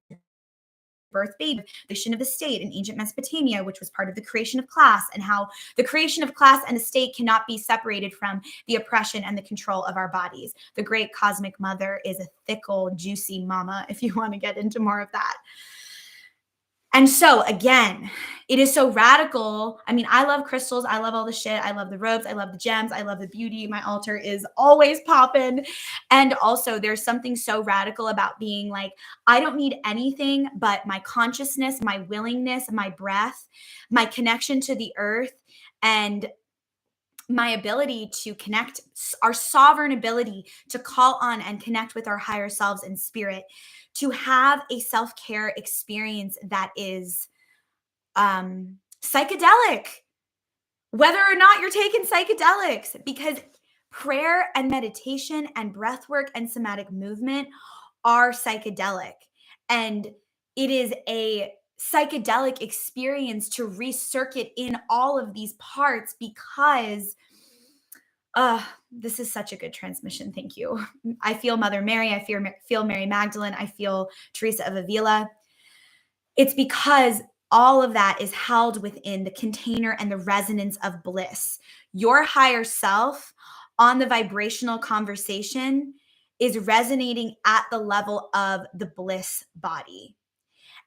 birth baby, the creation of the state in ancient Mesopotamia, which was part of the creation of class, and how the creation of class and the state cannot be separated from the oppression and the control of our bodies. The Great Cosmic Mother is a thickle, juicy mama, if you want to get into more of that. And so again, it is so radical. I mean, I love crystals. I love all the shit. I love the robes. I love the gems. I love the beauty. My altar is always popping. And also there's something so radical about being I don't need anything but my consciousness, my willingness, my breath, my connection to the earth, and my ability to connect, our sovereign ability to call on and connect with our higher selves in spirit, to have a self-care experience that is psychedelic, whether or not you're taking psychedelics, because prayer and meditation and breath work and somatic movement are psychedelic. And it is a psychedelic experience to recircuit in all of these parts, because this is such a good transmission. Thank you. I feel Mother Mary. I feel Mary Magdalene. I feel Teresa of Avila. It's because all of that is held within the container and the resonance of bliss. Your higher self on the vibrational conversation is resonating at the level of the bliss body.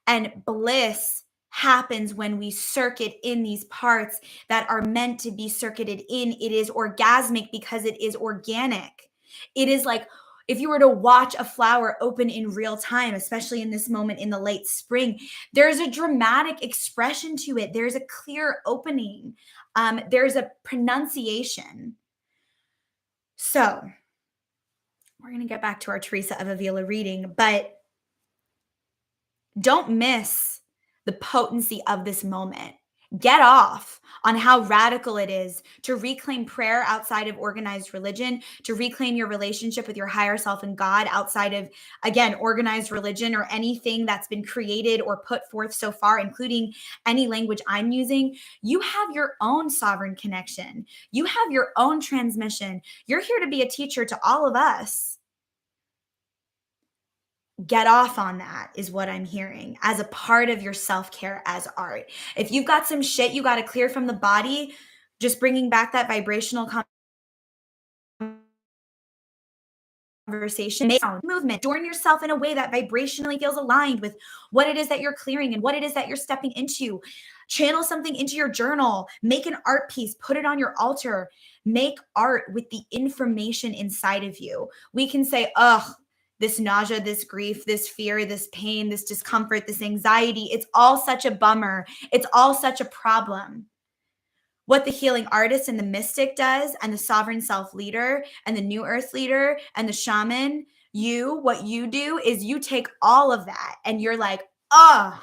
And bliss happens when we circuit in these parts that are meant to be circuited in. It is orgasmic because it is organic. It is like if you were to watch a flower open in real time, especially in this moment in the late spring, there's a dramatic expression to it. There's a clear opening. There's a pronunciation. So we're going to get back to our Teresa of Avila reading, but don't miss the potency of this moment. Get off on how radical it is to reclaim prayer outside of organized religion, to reclaim your relationship with your higher self and God outside of, again, organized religion or anything that's been created or put forth so far, including any language I'm using. You have your own sovereign connection. You have your own transmission. You're here to be a teacher to all of us. Get off on that is what I'm hearing as a part of your self-care as art. If you've got some shit you got to clear from the body, just bringing back that vibrational conversation, make sound, movement, adorn yourself in a way that vibrationally feels aligned with what it is that you're clearing and what it is that you're stepping into. Channel something into your journal, make an art piece, put it on your altar, make art with the information inside of you. We can say, ugh, this nausea, this grief, this fear, this pain, this discomfort, this anxiety, it's all such a bummer. It's all such a problem. What the healing artist and the mystic does, and the sovereign self leader and the new earth leader and the shaman, what you do is you take all of that and you're like, oh,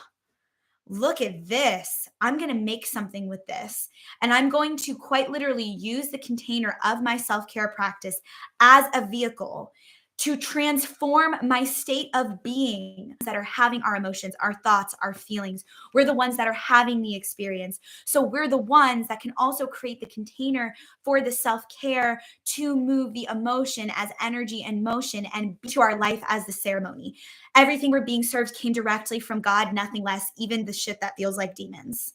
look at this. I'm going to make something with this. And I'm going to quite literally use the container of my self care practice as a vehicle to transform my state of being that are having our emotions, our thoughts, our feelings. We're the ones that are having the experience. So we're the ones that can also create the container for the self-care to move the emotion as energy and motion and to our life as the ceremony. Everything we're being served came directly from God, nothing less, even the shit that feels like demons.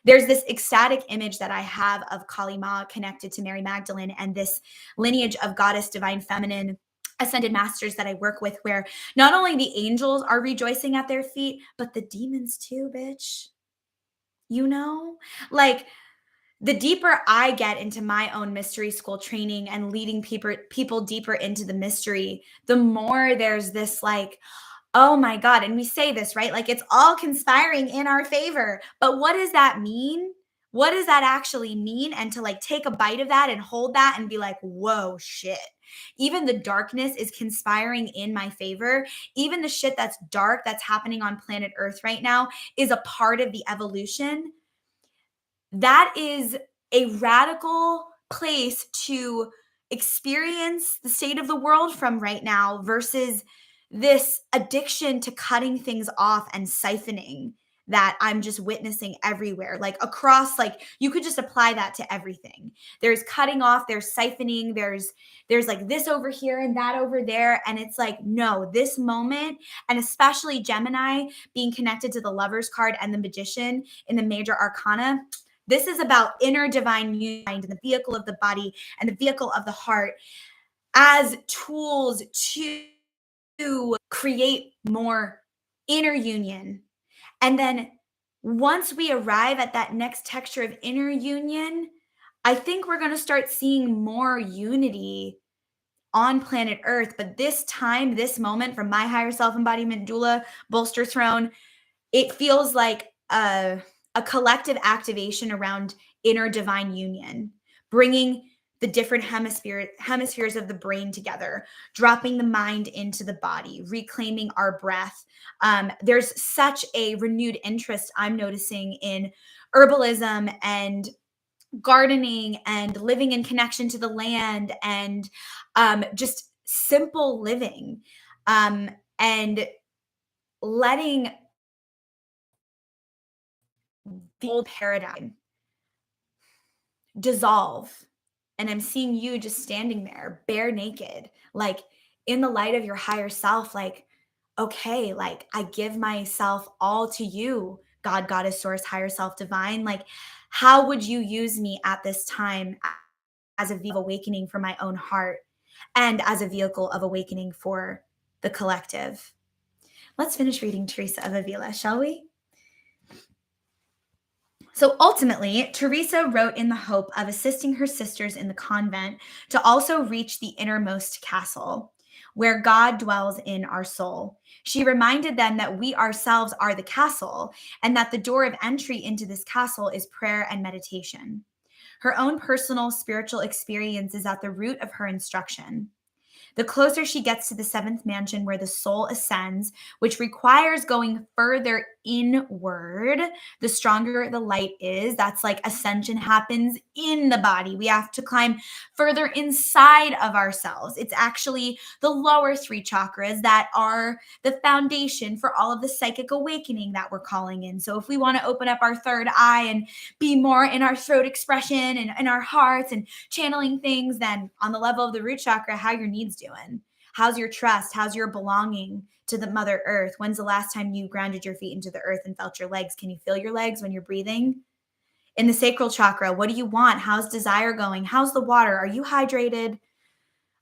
There's this ecstatic image that I have of Kali Ma connected to Mary Magdalene and this lineage of goddess divine feminine ascended masters that I work with, where not only the angels are rejoicing at their feet, but the demons too, bitch. You know, like the deeper I get into my own mystery school training and leading people deeper into the mystery, the more there's this like, oh my God. And we say this, right? Like it's all conspiring in our favor. But what does that mean? What does that actually mean? And to like take a bite of that and hold that and be like, whoa, shit. Even the darkness is conspiring in my favor. Even the shit that's dark that's happening on planet Earth right now is a part of the evolution. That is a radical place to experience the state of the world from right now versus this addiction to cutting things off and siphoning that I'm just witnessing everywhere, like across, like you could just apply that to everything. There's cutting off, there's siphoning, there's like this over here and that over there. And it's like, no, this moment, and especially Gemini being connected to the Lover's card and the Magician in the major arcana, this is about inner divine mind and the vehicle of the body and the vehicle of the heart as tools to create more inner union. And then once we arrive at that next texture of inner union, I think we're going to start seeing more unity on planet Earth. But this time, this moment from my higher self embodiment doula, bolster throne, it feels like a collective activation around inner divine union, bringing the different hemispheres of the brain together, dropping the mind into the body, reclaiming our breath. There's such a renewed interest I'm noticing in herbalism and gardening and living in connection to the land and just simple living, and letting the old paradigm dissolve. And I'm seeing you just standing there bare naked, like in the light of your higher self, like, okay, like I give myself all to you, God, goddess, source, higher self, divine. Like, how would you use me at this time as a vehicle of awakening for my own heart and as a vehicle of awakening for the collective? Let's finish reading Teresa of Avila, shall we? So ultimately, Teresa wrote in the hope of assisting her sisters in the convent to also reach the innermost castle, where God dwells in our soul. She reminded them that we ourselves are the castle, and that the door of entry into this castle is prayer and meditation. Her own personal spiritual experience is at the root of her instruction. The closer she gets to the seventh mansion where the soul ascends, which requires going further inward, the stronger the light is. That's like ascension happens in the body. We have to climb further inside of ourselves. It's actually the lower three chakras that are the foundation for all of the psychic awakening that we're calling in. So if we want to open up our third eye and be more in our throat expression and in our hearts and channeling things, then on the level of the root chakra, how your needs doing? How's your trust? How's your belonging to the Mother Earth? When's the last time you grounded your feet into the earth and felt your legs? Can you feel your legs when you're breathing? In the sacral chakra, what do you want? How's desire going? How's the water? Are you hydrated?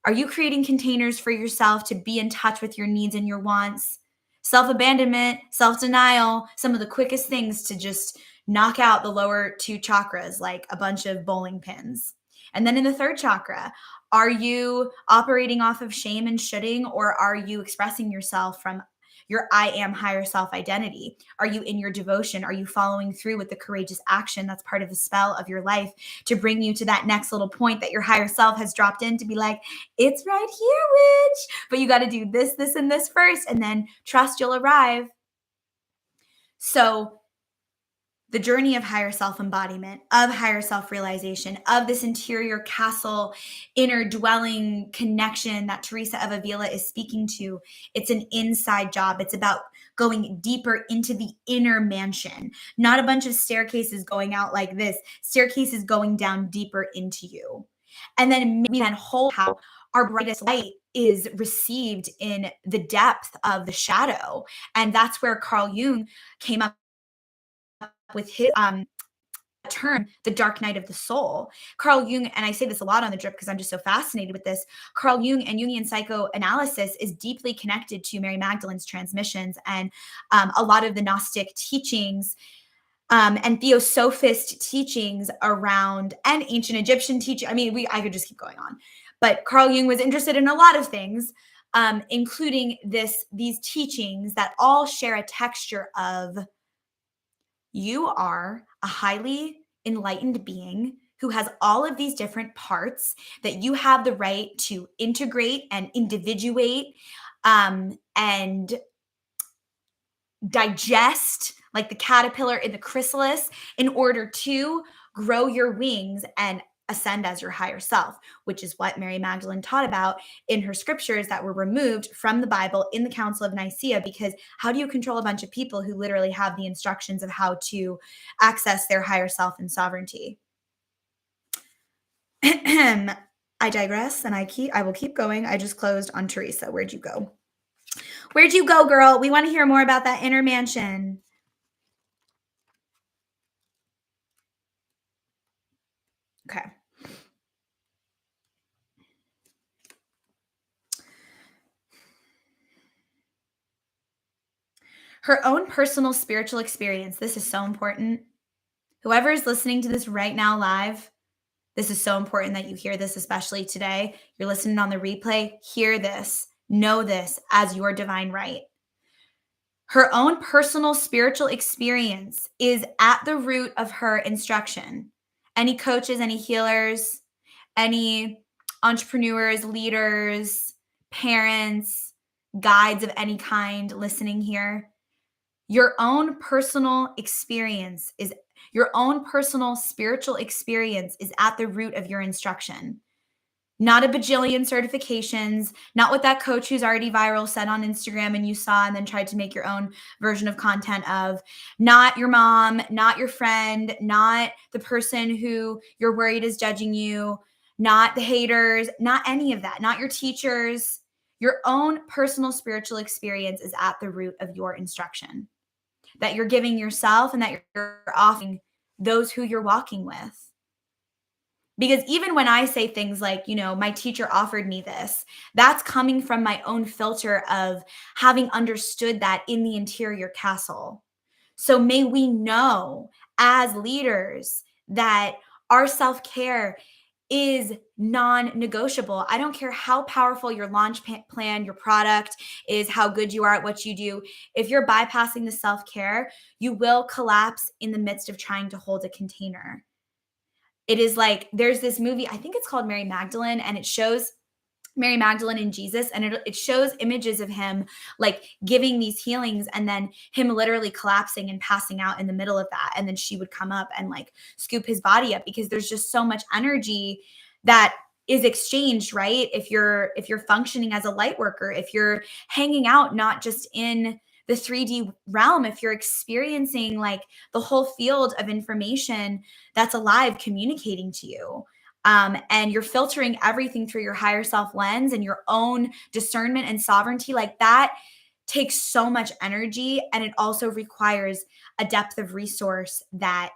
Are you creating containers for yourself to be in touch with your needs and your wants? Self-abandonment, self-denial, some of the quickest things to just knock out the lower two chakras like a bunch of bowling pins. And then in the third chakra, are you operating off of shame and shoulding, or are you expressing yourself from your I am higher self identity? Are you in your devotion? Are you following through with the courageous action that's part of the spell of your life to bring you to that next little point that your higher self has dropped in to be like, it's right here, witch. But you got to do this, this, and this first, and then trust you'll arrive. So the journey of higher self-embodiment, of higher self-realization, of this interior castle, inner dwelling connection that Teresa of Avila is speaking to, it's an inside job. It's about going deeper into the inner mansion, not a bunch of staircases going out like this, staircases going down deeper into you. And then maybe then hold how our brightest light is received in the depth of the shadow. And that's where Carl Jung came up with his term, the dark night of the soul. Carl Jung, and I say this a lot on the drip because I'm just so fascinated with this, Carl Jung and Jungian psychoanalysis is deeply connected to Mary Magdalene's transmissions and a lot of the Gnostic teachings and Theosophist teachings around, and ancient Egyptian teaching. I mean, I could just keep going on. But Carl Jung was interested in a lot of things, including these teachings that all share a texture of you are a highly enlightened being who has all of these different parts that you have the right to integrate and individuate and digest, like the caterpillar in the chrysalis, in order to grow your wings and ascend as your higher self, which is what Mary Magdalene taught about in her scriptures that were removed from the Bible in the Council of Nicaea. Because how do you control a bunch of people who literally have the instructions of how to access their higher self and sovereignty? I digress, and I will keep going. I just closed on Teresa. Where'd you go? Where'd you go, girl? We want to hear more about that inner mansion. Okay. Her own personal spiritual experience. This is so important. Whoever is listening to this right now live, this is so important that you hear this, especially today. You're listening on the replay. Hear this. Know this as your divine right. Her own personal spiritual experience is at the root of her instruction. Any coaches, any healers, any entrepreneurs, leaders, parents, guides of any kind listening here, your own personal experience is your own personal spiritual experience is at the root of your instruction. Not a bajillion certifications, not what that coach who's already viral said on Instagram and you saw and then tried to make your own version of content of, not your mom, not your friend, not the person who you're worried is judging you, not the haters, not any of that, not your teachers. Your own personal spiritual experience is at the root of your instruction that you're giving yourself and that you're offering those who you're walking with. Because even when I say things like, my teacher offered me this, that's coming from my own filter of having understood that in the interior castle. So may we know as leaders that our self-care is non-negotiable. I don't care how powerful your launch plan, your product is, how good you are at what you do. If you're bypassing the self-care, you will collapse in the midst of trying to hold a container. It is like, there's this movie, I think it's called Mary Magdalene, and it shows Mary Magdalene and Jesus, and it shows images of him like giving these healings and then him literally collapsing and passing out in the middle of that. And then she would come up and like scoop his body up, because there's just so much energy that is exchanged, right? If you're functioning as a light worker, if you're hanging out not just in the 3D realm, if you're experiencing like the whole field of information that's alive communicating to you, and you're filtering everything through your higher self lens and your own discernment and sovereignty, like that takes so much energy. And it also requires a depth of resource that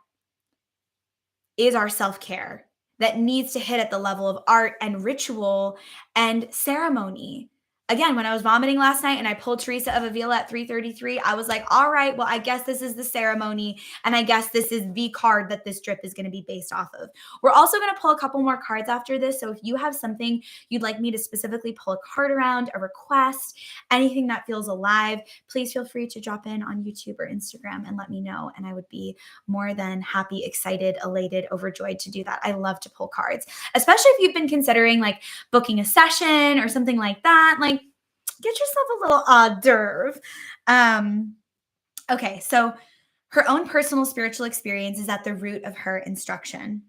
is our self-care, that needs to hit at the level of art and ritual and ceremony. Again, when I was vomiting last night and I pulled Teresa of Avila at 3:33, I was like, all right, well, I guess this is the ceremony. And I guess this is the card that this drip is going to be based off of. We're also going to pull a couple more cards after this. So if you have something you'd like me to specifically pull a card around, a request, anything that feels alive, please feel free to drop in on YouTube or Instagram and let me know. And I would be more than happy, excited, elated, overjoyed to do that. I love to pull cards, especially if you've been considering like booking a session or something like that. Like, get yourself a little hors d'oeuvre. Okay, so her own personal spiritual experience is at the root of her instruction.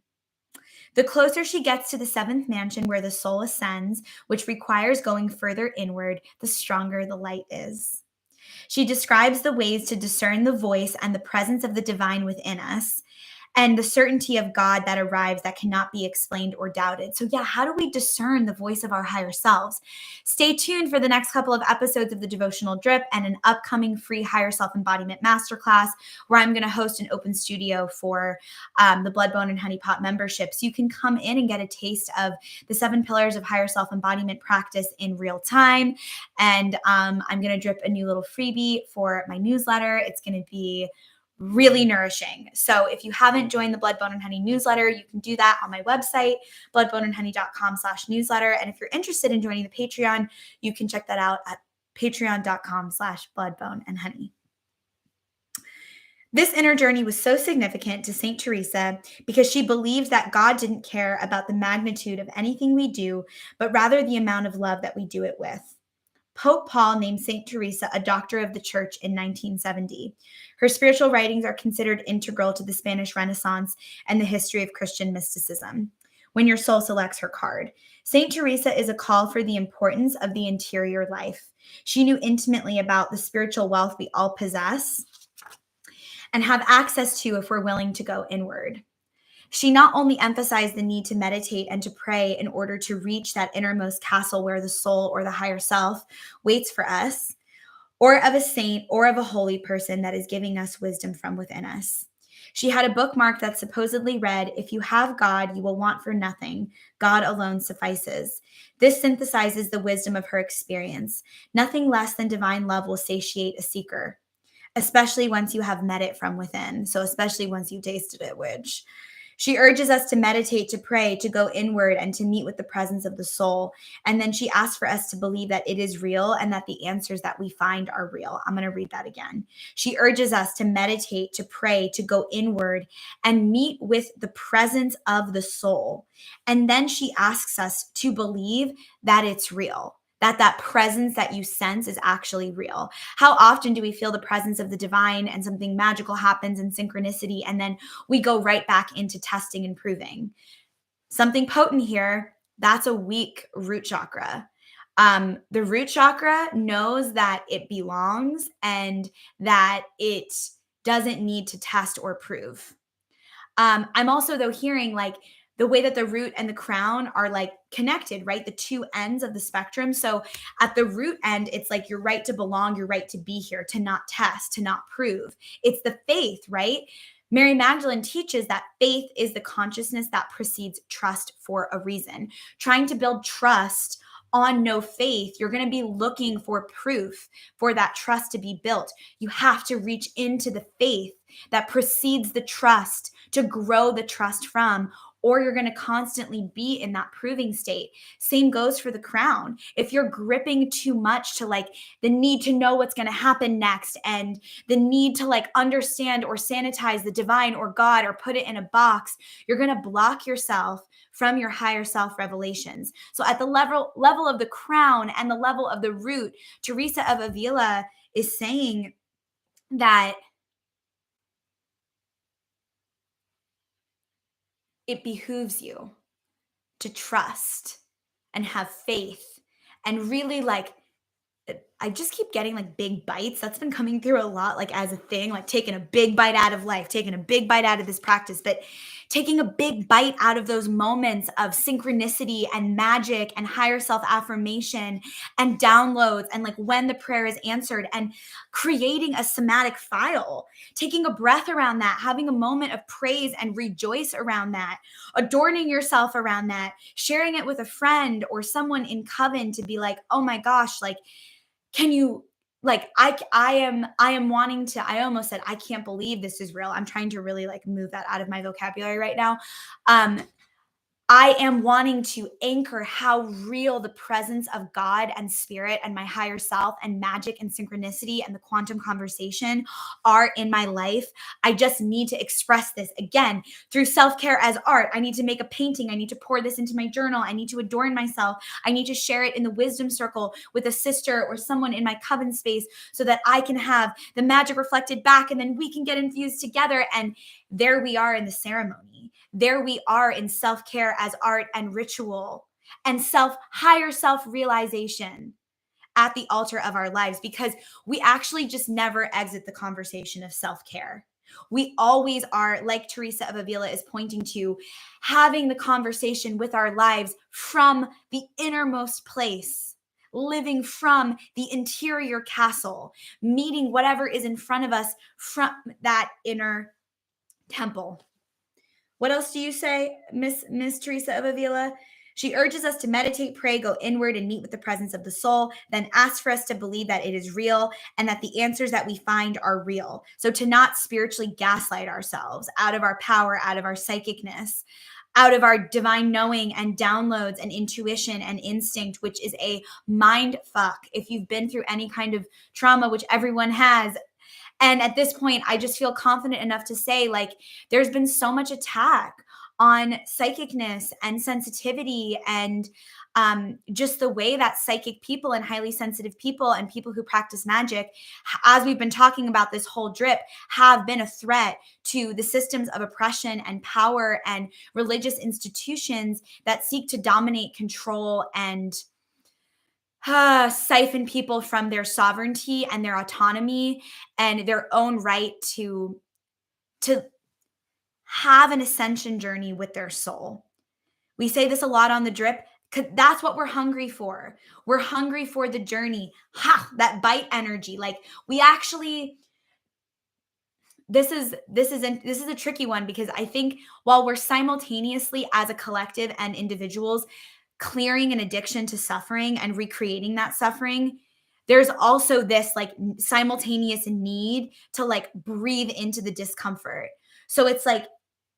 The closer she gets to the seventh mansion where the soul ascends, which requires going further inward, the stronger the light is. She describes the ways to discern the voice and the presence of the divine within us, and the certainty of God that arrives that cannot be explained or doubted. So yeah, how do we discern the voice of our higher selves? Stay tuned for the next couple of episodes of the Devotional Drip and an upcoming free higher self-embodiment masterclass where I'm going to host an open studio for the Blood, Bone, and Honey Pot membership. So you can come in and get a taste of the 7 pillars of higher self-embodiment practice in real time. And I'm going to drip a new little freebie for my newsletter. It's going to be really nourishing. So if you haven't joined the Blood, Bone, and Honey newsletter, you can do that on my website, bloodboneandhoney.com/newsletter. And if you're interested in joining the Patreon, you can check that out at patreon.com/bloodboneandhoney. This inner journey was so significant to St. Teresa because she believed that God didn't care about the magnitude of anything we do, but rather the amount of love that we do it with. Pope Paul named St. Teresa a doctor of the church in 1970. Her spiritual writings are considered integral to the Spanish Renaissance and the history of Christian mysticism. When your soul selects her card, St. Teresa is a call for the importance of the interior life. She knew intimately about the spiritual wealth we all possess and have access to if we're willing to go inward. She not only emphasized the need to meditate and to pray in order to reach that innermost castle where the soul or the higher self waits for us, or of a saint or of a holy person that is giving us wisdom from within us. She had a bookmark that supposedly read, "If you have God, you will want for nothing. God alone suffices." This synthesizes the wisdom of her experience. Nothing less than divine love will satiate a seeker, especially once you have met it from within. So especially once you tasted it, which she urges us to meditate, to pray, to go inward, and to meet with the presence of the soul. And then she asks for us to believe that it is real and that the answers that we find are real. I'm going to read that again. She urges us to meditate, to pray, to go inward, and meet with the presence of the soul. And then she asks us to believe that it's real, that presence that you sense is actually real. How often do we feel the presence of the divine and something magical happens in synchronicity, and then we go right back into testing and proving? Something potent here, that's a weak root chakra. The root chakra knows that it belongs and that it doesn't need to test or prove. I'm also, though, hearing like the way that the root and the crown are like connected, right? The two ends of the spectrum. So at the root end, it's like your right to belong, your right to be here, to not test, to not prove. It's the faith, right? Mary Magdalene teaches that faith is the consciousness that precedes trust for a reason. Trying to build trust on no faith, you're going to be looking for proof for that trust to be built. You have to reach into the faith that precedes the trust to grow the trust from, or you're going to constantly be in that proving state. Same goes for the crown. If you're gripping too much to like the need to know what's going to happen next and the need to like understand or sanitize the divine or God or put it in a box, you're going to block yourself from your higher self revelations. So at the level of the crown and the level of the root, Teresa of Avila is saying that it behooves you to trust and have faith and really like I just keep getting like big bites. That's been coming through a lot, like as a thing, like taking a big bite out of life, taking a big bite out of this practice, but taking a big bite out of those moments of synchronicity and magic and higher self affirmation and downloads and like when the prayer is answered and creating a somatic file, taking a breath around that, having a moment of praise and rejoice around that, adorning yourself around that, sharing it with a friend or someone in coven to be like, oh my gosh, like, can you like I am wanting to I almost said I can't believe this is real. I'm trying to really like move that out of my vocabulary right now. Um I am wanting to anchor how real the presence of God and spirit and my higher self and magic and synchronicity and the quantum conversation are in my life. I just need to express this again through self care as art. I need to make a painting. I need to pour this into my journal. I need to adorn myself. I need to share it in the wisdom circle with a sister or someone in my coven space so that I can have the magic reflected back and then we can get infused together. And there we are in the ceremony. There we are in self-care as art and ritual and higher self-realization at the altar of our lives because we actually just never exit the conversation of self-care. We always are, like Teresa of Avila is pointing to, having the conversation with our lives from the innermost place, living from the interior castle, meeting whatever is in front of us from that inner temple. What else do you say, Miss Teresa of Avila? She urges us to meditate, pray, go inward, and meet with the presence of the soul, then asks for us to believe that it is real and that the answers that we find are real. So to not spiritually gaslight ourselves out of our power, out of our psychicness, out of our divine knowing and downloads and intuition and instinct, which is a mind fuck. If you've been through any kind of trauma, which everyone has, and at this point, I just feel confident enough to say, like, there's been so much attack on psychicness and sensitivity and just the way that psychic people and highly sensitive people and people who practice magic, as we've been talking about this whole drip, have been a threat to the systems of oppression and power and religious institutions that seek to dominate, control, and siphon people from their sovereignty and their autonomy and their own right to have an ascension journey with their soul. We say this a lot on the drip because that's what we're hungry for. We're hungry for the journey. That bite energy. Like we actually this is a tricky one because I think while we're simultaneously as a collective and individuals clearing an addiction to suffering and recreating that suffering, there's also this like simultaneous need to like breathe into the discomfort. So it's like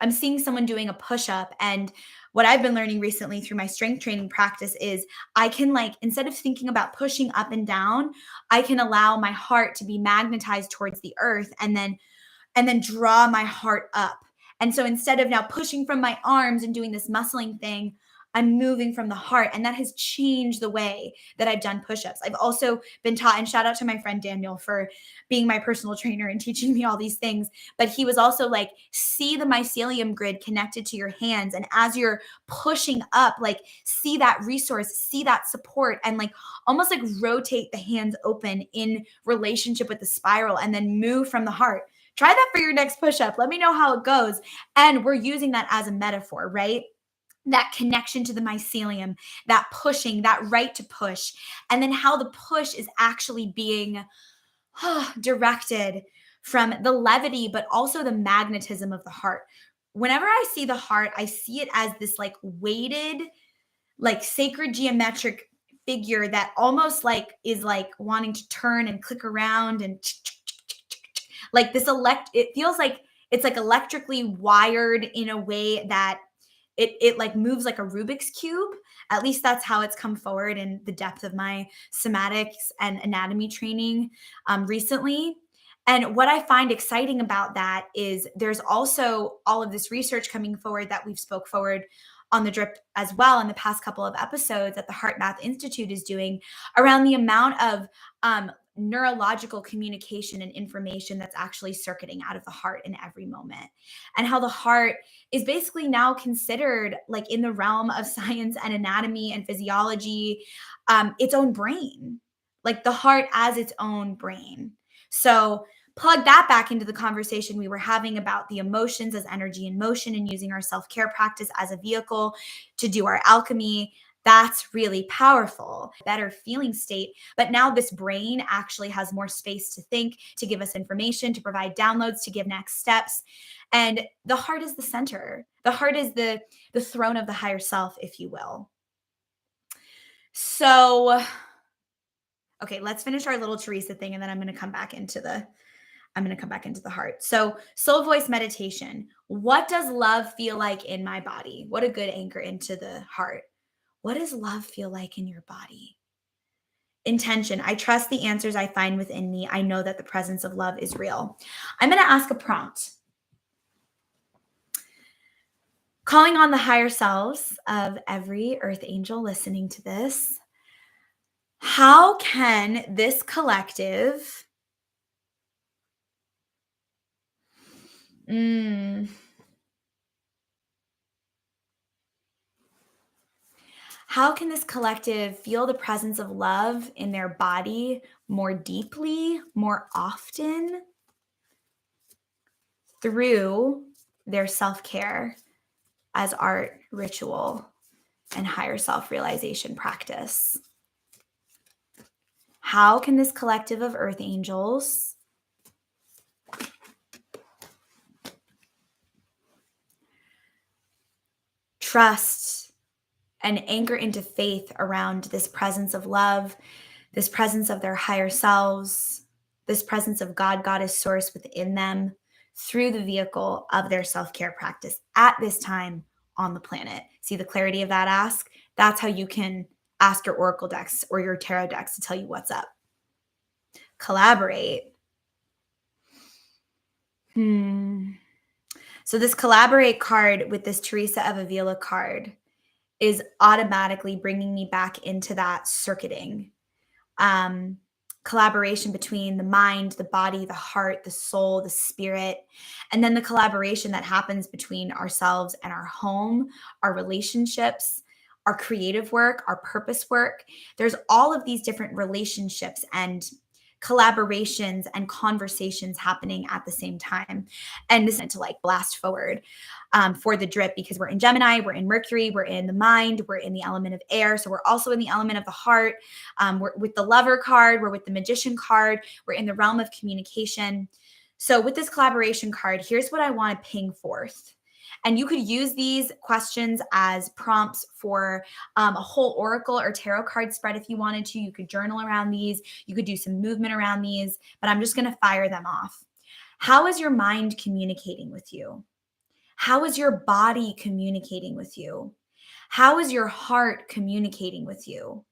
I'm seeing someone doing a push up, and what I've been learning recently through my strength training practice is I can like instead of thinking about pushing up and down, I can allow my heart to be magnetized towards the earth and then draw my heart up. And so instead of now pushing from my arms and doing this muscling thing, I'm moving from the heart. And that has changed the way that I've done push-ups. I've also been taught, and shout out to my friend Daniel for being my personal trainer and teaching me all these things. But he was also like, see the mycelium grid connected to your hands. And as you're pushing up, like see that resource, see that support, and like almost like rotate the hands open in relationship with the spiral and then move from the heart. Try that for your next push-up. Let me know how it goes. And we're using that as a metaphor, right? That connection to the mycelium, that pushing, that right to push, and then how the push is actually being directed from the levity, but also the magnetism of the heart. Whenever I see the heart, I see it as this like weighted, like sacred geometric figure that almost like is like wanting to turn and click around and like this it feels like it's like electrically wired in a way that it like moves like a Rubik's cube. At least that's how it's come forward in the depth of my somatics and anatomy training recently. And what I find exciting about that is there's also all of this research coming forward that we've spoke forward on the drip as well in the past couple of episodes that the Heart Math Institute is doing around the amount of neurological communication and information that's actually circuiting out of the heart in every moment, and how the heart is basically now considered, like in the realm of science and anatomy and physiology, its own brain, like the heart as its own brain. So plug that back into the conversation we were having about the emotions as energy in motion and using our self-care practice as a vehicle to do our alchemy. That's really powerful, better feeling state. But now this brain actually has more space to think, to give us information, to provide downloads, to give next steps. And the heart is the center. The heart is the throne of the higher self, if you will. So, okay, let's finish our little Teresa thing, and then I'm going to come back into the heart. So, soul voice meditation. What does love feel like in my body? What a good anchor into the heart. What does love feel like in your body? Intention. I trust the answers I find within me. I know that the presence of love is real. I'm going to ask a prompt. Calling on the higher selves of every earth angel listening to this. How can this collective how can this collective feel the presence of love in their body more deeply, more often through their self-care as art, ritual, and higher self-realization practice? How can this collective of earth angels trust and anchor into faith around this presence of love, this presence of their higher selves, this presence of God, Goddess, Source within them through the vehicle of their self-care practice at this time on the planet? See the clarity of that ask? That's how you can ask your Oracle decks or your Tarot decks to tell you what's up. Collaborate. So this collaborate card with this Teresa of Avila card is automatically bringing me back into that circuiting. Collaboration between the mind, the body, the heart, the soul, the spirit, and then the collaboration that happens between ourselves and our home, our relationships, our creative work, our purpose work. There's all of these different relationships and collaborations and conversations happening at the same time. And this is to like blast forward for the drip, because we're in Gemini, we're in Mercury, we're in the mind, we're in the element of air. So we're also in the element of the heart. We're with the lover card, we're with the magician card, we're in the realm of communication. So with this collaboration card, here's what I want to ping forth. And you could use these questions as prompts for a whole oracle or tarot card spread if you wanted to. You could journal around these. You could do some movement around these, but I'm just going to fire them off. How is your mind communicating with you? How is your body communicating with you? How is your heart communicating with you?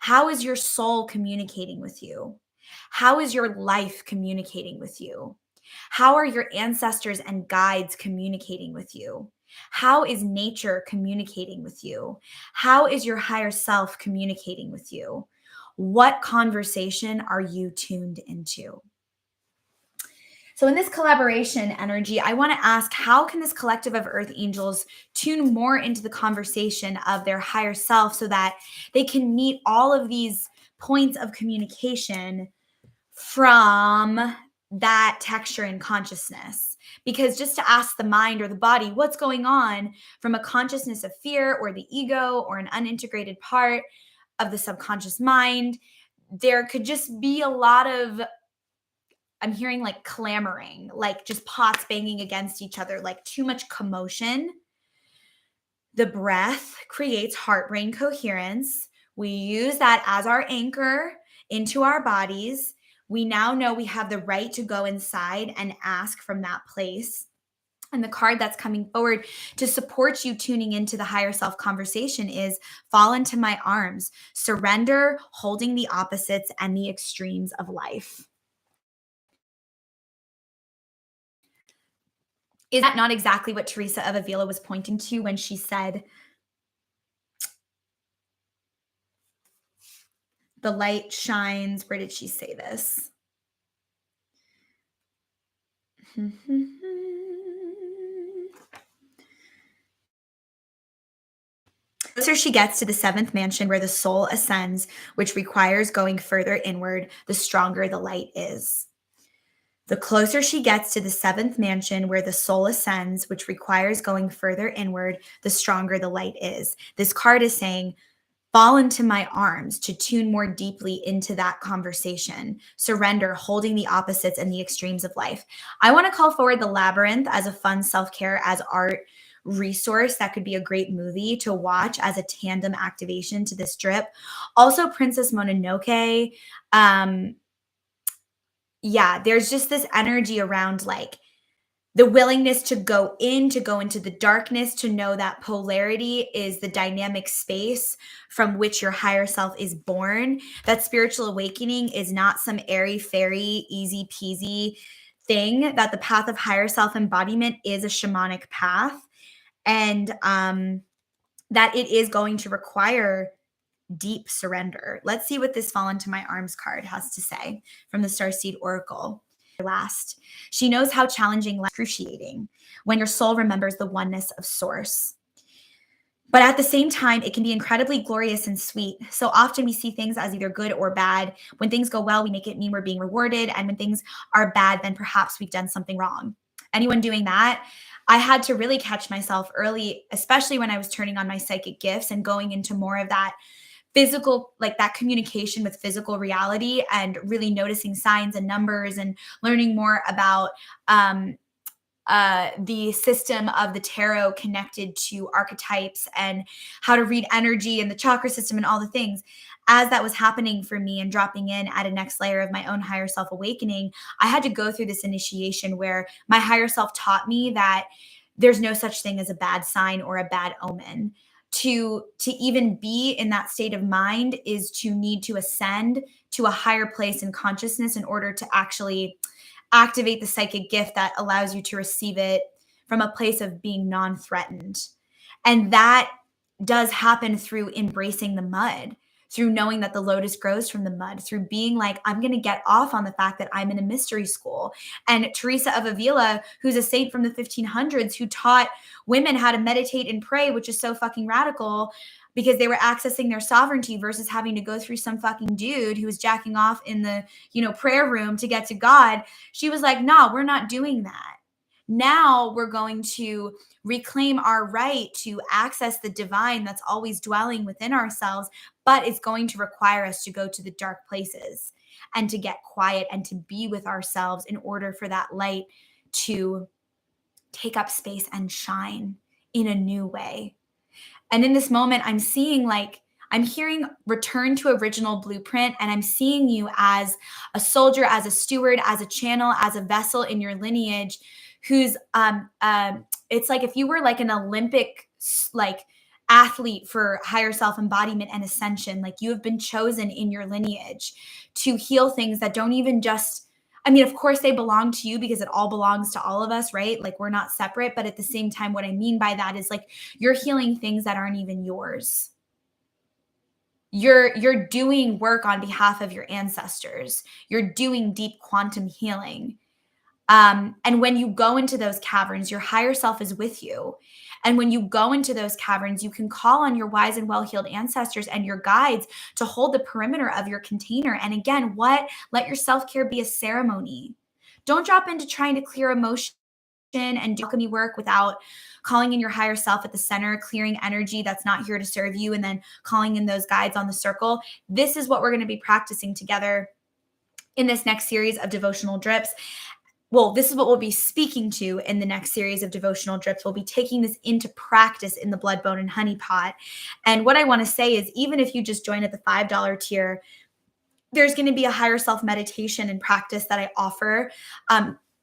How is your soul communicating with you? How is your life communicating with you? How are your ancestors and guides communicating with you? How is nature communicating with you? How is your higher self communicating with you? What conversation are you tuned into? So in this collaboration energy, I want to ask, how can this collective of earth angels tune more into the conversation of their higher self so that they can meet all of these points of communication from that texture and consciousness? Because just to ask the mind or the body what's going on from a consciousness of fear or the ego or an unintegrated part of the subconscious mind, there could just be a lot of, I'm hearing like clamoring, like just pots banging against each other, like too much commotion. The breath creates heart brain coherence. We use that as our anchor into our bodies. We now know we have the right to go inside and ask from that place. And the card that's coming forward to support you tuning into the higher self conversation is fall into my arms, surrender, holding the opposites and the extremes of life. Is that not exactly what Teresa of Avila was pointing to when she said, the light shines? Where did she say this? The closer she gets to the seventh mansion where the soul ascends, which requires going further inward, the stronger the light is. The closer she gets to the seventh mansion where the soul ascends, which requires going further inward, the stronger the light is. This card is saying, fall into my arms to tune more deeply into that conversation. Surrender, holding the opposites and the extremes of life. I want to call forward The Labyrinth as a fun self-care as art resource that could be a great movie to watch as a tandem activation to this drip. Also, Princess Mononoke. Yeah, there's just this energy around like the willingness to go into the darkness, to know that polarity is the dynamic space from which your higher self is born. That spiritual awakening is not some airy fairy, easy peasy thing, that the path of higher self embodiment is a shamanic path. And that it is going to require deep surrender. Let's see what this Fall into My Arms card has to say from the Starseed Oracle. Last, she knows how challenging, excruciating when your soul remembers the oneness of source. But at the same time, it can be incredibly glorious and sweet. So often we see things as either good or bad. When things go well, we make it mean we're being rewarded. And when things are bad, then perhaps we've done something wrong. Anyone doing that? I had to really catch myself early, especially when I was turning on my psychic gifts and going into more of that physical, like that communication with physical reality, and really noticing signs and numbers and learning more about the system of the tarot connected to archetypes and how to read energy and the chakra system and all the things. As that was happening for me and dropping in at a next layer of my own higher self awakening, I had to go through this initiation where my higher self taught me that there's no such thing as a bad sign or a bad omen. To even be in that state of mind is to need to ascend to a higher place in consciousness in order to actually activate the psychic gift that allows you to receive it from a place of being non-threatened. And that does happen through embracing the mud, through knowing that the lotus grows from the mud, through being like, I'm going to get off on the fact that I'm in a mystery school. And Teresa of Avila, who's a saint from the 1500s, who taught women how to meditate and pray, which is so fucking radical because they were accessing their sovereignty versus having to go through some fucking dude who was jacking off in the, prayer room to get to God. She was like, no, we're not doing that. Now we're going to reclaim our right to access the divine that's always dwelling within ourselves, but it's going to require us to go to the dark places and to get quiet and to be with ourselves in order for that light to take up space and shine in a new way. And in this moment, I'm hearing return to original blueprint, and I'm seeing you as a soldier, as a steward, as a channel, as a vessel in your lineage who's it's like if you were like an Olympic like athlete for higher self embodiment and ascension, like you have been chosen in your lineage to heal things that don't even just, I mean, of course they belong to you because it all belongs to all of us, right? Like we're not separate, but at the same time, what I mean by that is like you're healing things that aren't even yours. You're doing work on behalf of your ancestors. You're doing deep quantum healing. And when you go into those caverns, your higher self is with you. And when you go into those caverns, you can call on your wise and well-heeled ancestors and your guides to hold the perimeter of your container. And again, let your self-care be a ceremony. Don't drop into trying to clear emotion and do alchemy work without calling in your higher self at the center, clearing energy that's not here to serve you, and then calling in those guides on the circle. This is what we're going to be practicing together in this next series of devotional drips. Well, this is what we'll be speaking to in the next series of devotional drips. We'll be taking this into practice in the Blood, Bone, and Honey pot. And what I want to say is, even if you just join at the $5 tier, there's going to be a higher self meditation and practice that I offer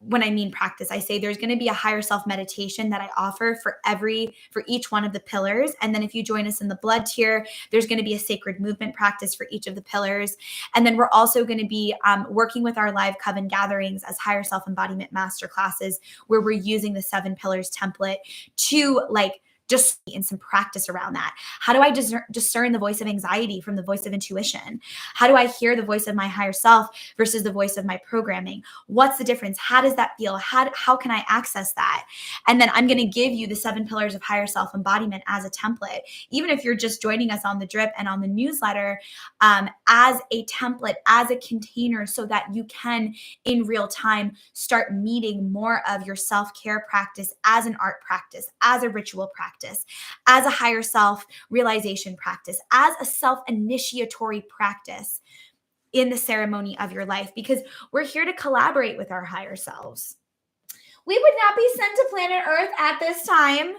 when I mean practice, I say there's going to be a higher self meditation that I offer for each one of the pillars. And then if you join us in the blood tier, there's going to be a sacred movement practice for each of the pillars. And then we're also going to be working with our live coven gatherings as higher self embodiment master classes, where we're using the 7 pillars template to just in some practice around that. How do I discern the voice of anxiety from the voice of intuition? How do I hear the voice of my higher self versus the voice of my programming? What's the difference? How does that feel? How can I access that? And then I'm going to give you the 7 pillars of higher self embodiment as a template. Even if you're just joining us on the drip and on the newsletter, as a template, as a container, so that you can in real time start meeting more of your self-care practice as an art practice, as a ritual practice, as a higher self realization practice, as a self-initiatory practice in the ceremony of your life, because we're here to collaborate with our higher selves. We would not be sent to planet Earth at this time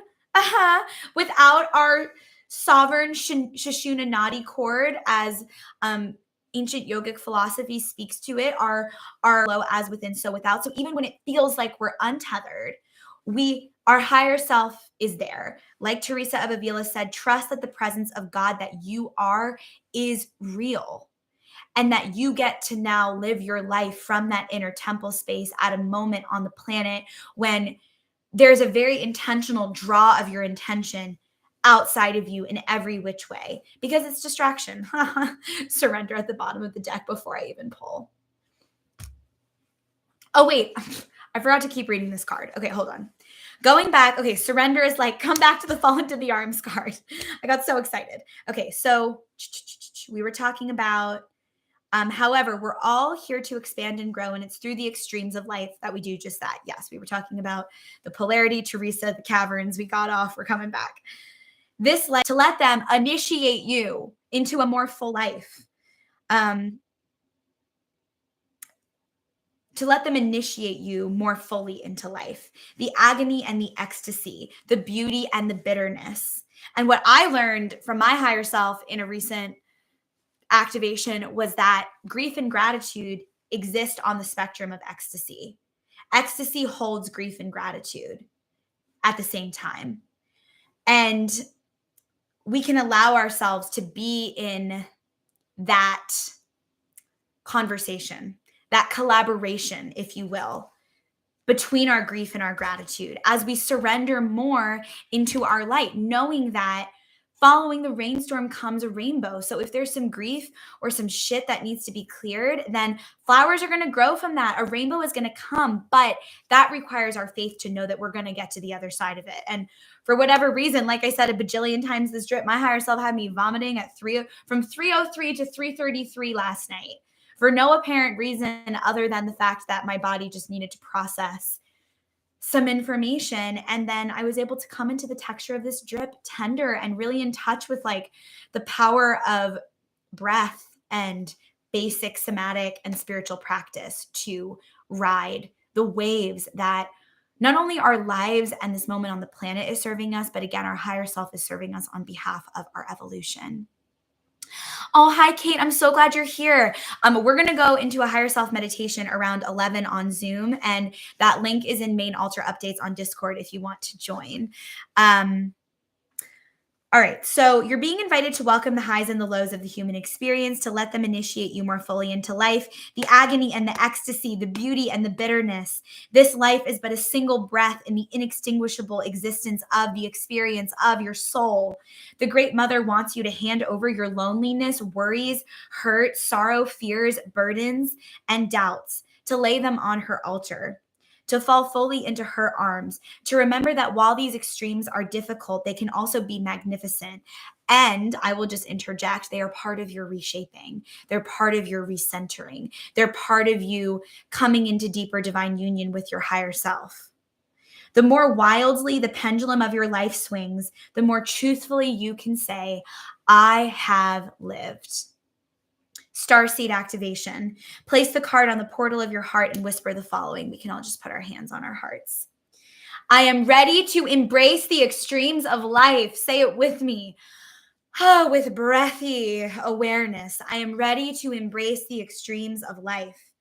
without our sovereign Shishunanadi cord, as ancient yogic philosophy speaks to it, our flow as within, so without. So even when it feels like we're untethered, our higher self is there. Like Teresa of Avila said, trust that the presence of God that you are is real, and that you get to now live your life from that inner temple space at a moment on the planet when there's a very intentional draw of your intention outside of you in every which way, because it's distraction. Surrender at the bottom of the deck before I even pull. Oh, wait, I forgot to keep reading this card. Okay, hold on. Going back, okay, surrender is like, come back to the fall into the arms card. I got so excited. Okay, so we were talking about, however, we're all here to expand and grow, and it's through the extremes of life that we do just that. Yes, we were talking about the polarity, Teresa, the caverns. We got off, we're coming back. This life, to let them initiate you into a more full life. To let them initiate you more fully into life, the agony and the ecstasy, the beauty and the bitterness. And what I learned from my higher self in a recent activation was that grief and gratitude exist on the spectrum of ecstasy. Ecstasy holds grief and gratitude at the same time. And we can allow ourselves to be in that conversation, that collaboration, if you will, between our grief and our gratitude as we surrender more into our light, knowing that following the rainstorm comes a rainbow. So if there's some grief or some shit that needs to be cleared, then flowers are going to grow from that. A rainbow is going to come, but that requires our faith to know that we're going to get to the other side of it. And for whatever reason, like I said a bajillion times this drip, my higher self had me vomiting at from 3:03 to 3:33 last night, for no apparent reason other than the fact that my body just needed to process some information. And then I was able to come into the texture of this drip tender and really in touch with like the power of breath and basic somatic and spiritual practice to ride the waves that not only our lives and this moment on the planet is serving us, but again, our higher self is serving us on behalf of our evolution. Oh, hi, Kate. I'm so glad you're here. We're going to go into a higher self meditation around 11 on Zoom, and that link is in main altar updates on Discord if you want to join. All right, so you're being invited to welcome the highs and the lows of the human experience, to let them initiate you more fully into life, the agony and the ecstasy, the beauty and the bitterness. This life is but a single breath in the inextinguishable existence of the experience of your soul. The Great Mother wants you to hand over your loneliness, worries, hurt, sorrow, fears, burdens, and doubts, to lay them on her altar, to fall fully into her arms, to remember that while these extremes are difficult, they can also be magnificent. And I will just interject, they are part of your reshaping. They're part of your recentering. They're part of you coming into deeper divine union with your higher self. The more wildly the pendulum of your life swings, the more truthfully you can say, I have lived. Starseed activation. Place the card on the portal of your heart and whisper the following. We can all just put our hands on our hearts. I am ready to embrace the extremes of life. Say it with me. With breathy awareness. I am ready to embrace the extremes of life.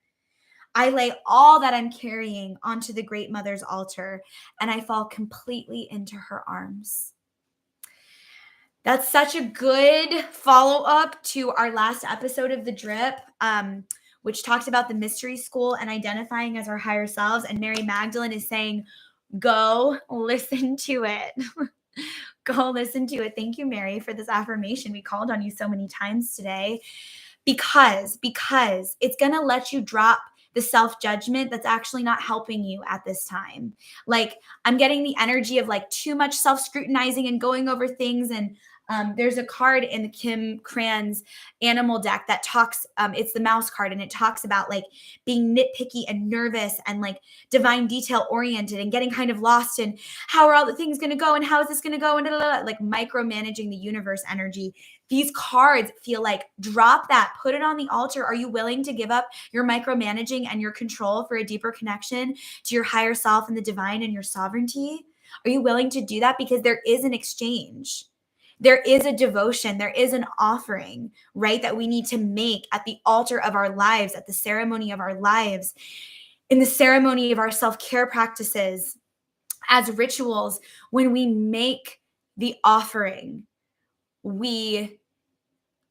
I lay all that I'm carrying onto the Great Mother's altar, and I fall completely into her arms. That's such a good follow up to our last episode of The Drip, which talked about the mystery school and identifying as our higher selves. And Mary Magdalene is saying, go listen to it. Go listen to it. Thank you, Mary, for this affirmation. We called on you so many times today because it's going to let you drop the self-judgment that's actually not helping you at this time. Like, I'm getting the energy of like too much self-scrutinizing and going over things. And there's a card in the Kim Kranz animal deck that talks, it's the mouse card, and it talks about like being nitpicky and nervous and like divine detail oriented and getting kind of lost in how are all the things going to go and how is this going to go and like micromanaging the universe energy. These cards feel like drop that, put it on the altar. Are you willing to give up your micromanaging and your control for a deeper connection to your higher self and the divine and your sovereignty? Are you willing to do that? Because there is an exchange. There is a devotion, there is an offering, right, that we need to make at the altar of our lives, at the ceremony of our lives, in the ceremony of our self-care practices, as rituals. When we make the offering, we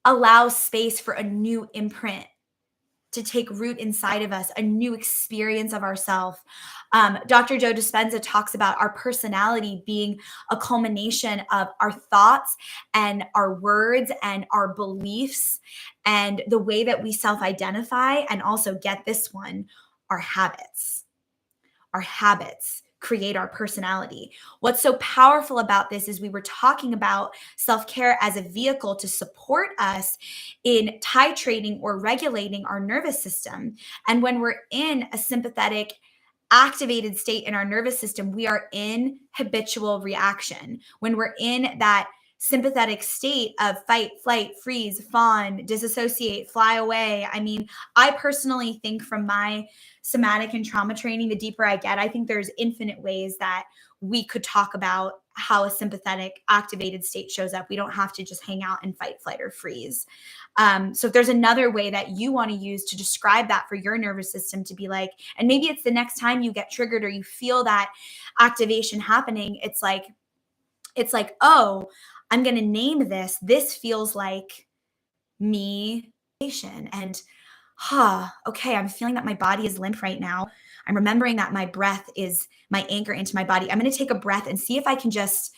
allow space for a new imprint to take root inside of us, a new experience of ourself. Dr. Joe Dispenza talks about our personality being a culmination of our thoughts and our words and our beliefs and the way that we self-identify, and also, get this one, our habits. Our habits create our personality. What's so powerful about this is we were talking about self-care as a vehicle to support us in titrating or regulating our nervous system. And when we're in a sympathetic, activated state in our nervous system, we are in habitual reaction. When we're in that sympathetic state of fight, flight, freeze, fawn, disassociate, fly away. I mean, I personally think from my somatic and trauma training, the deeper I get, I think there's infinite ways that we could talk about how a sympathetic activated state shows up. We don't have to just hang out and fight, flight, or freeze. So if there's another way that you want to use to describe that for your nervous system, to be like, and maybe it's the next time you get triggered or you feel that activation happening, it's like, oh, I'm going to name this. This feels like me. And okay, I'm feeling that my body is limp right now. I'm remembering that my breath is my anchor into my body. I'm going to take a breath and see if I can just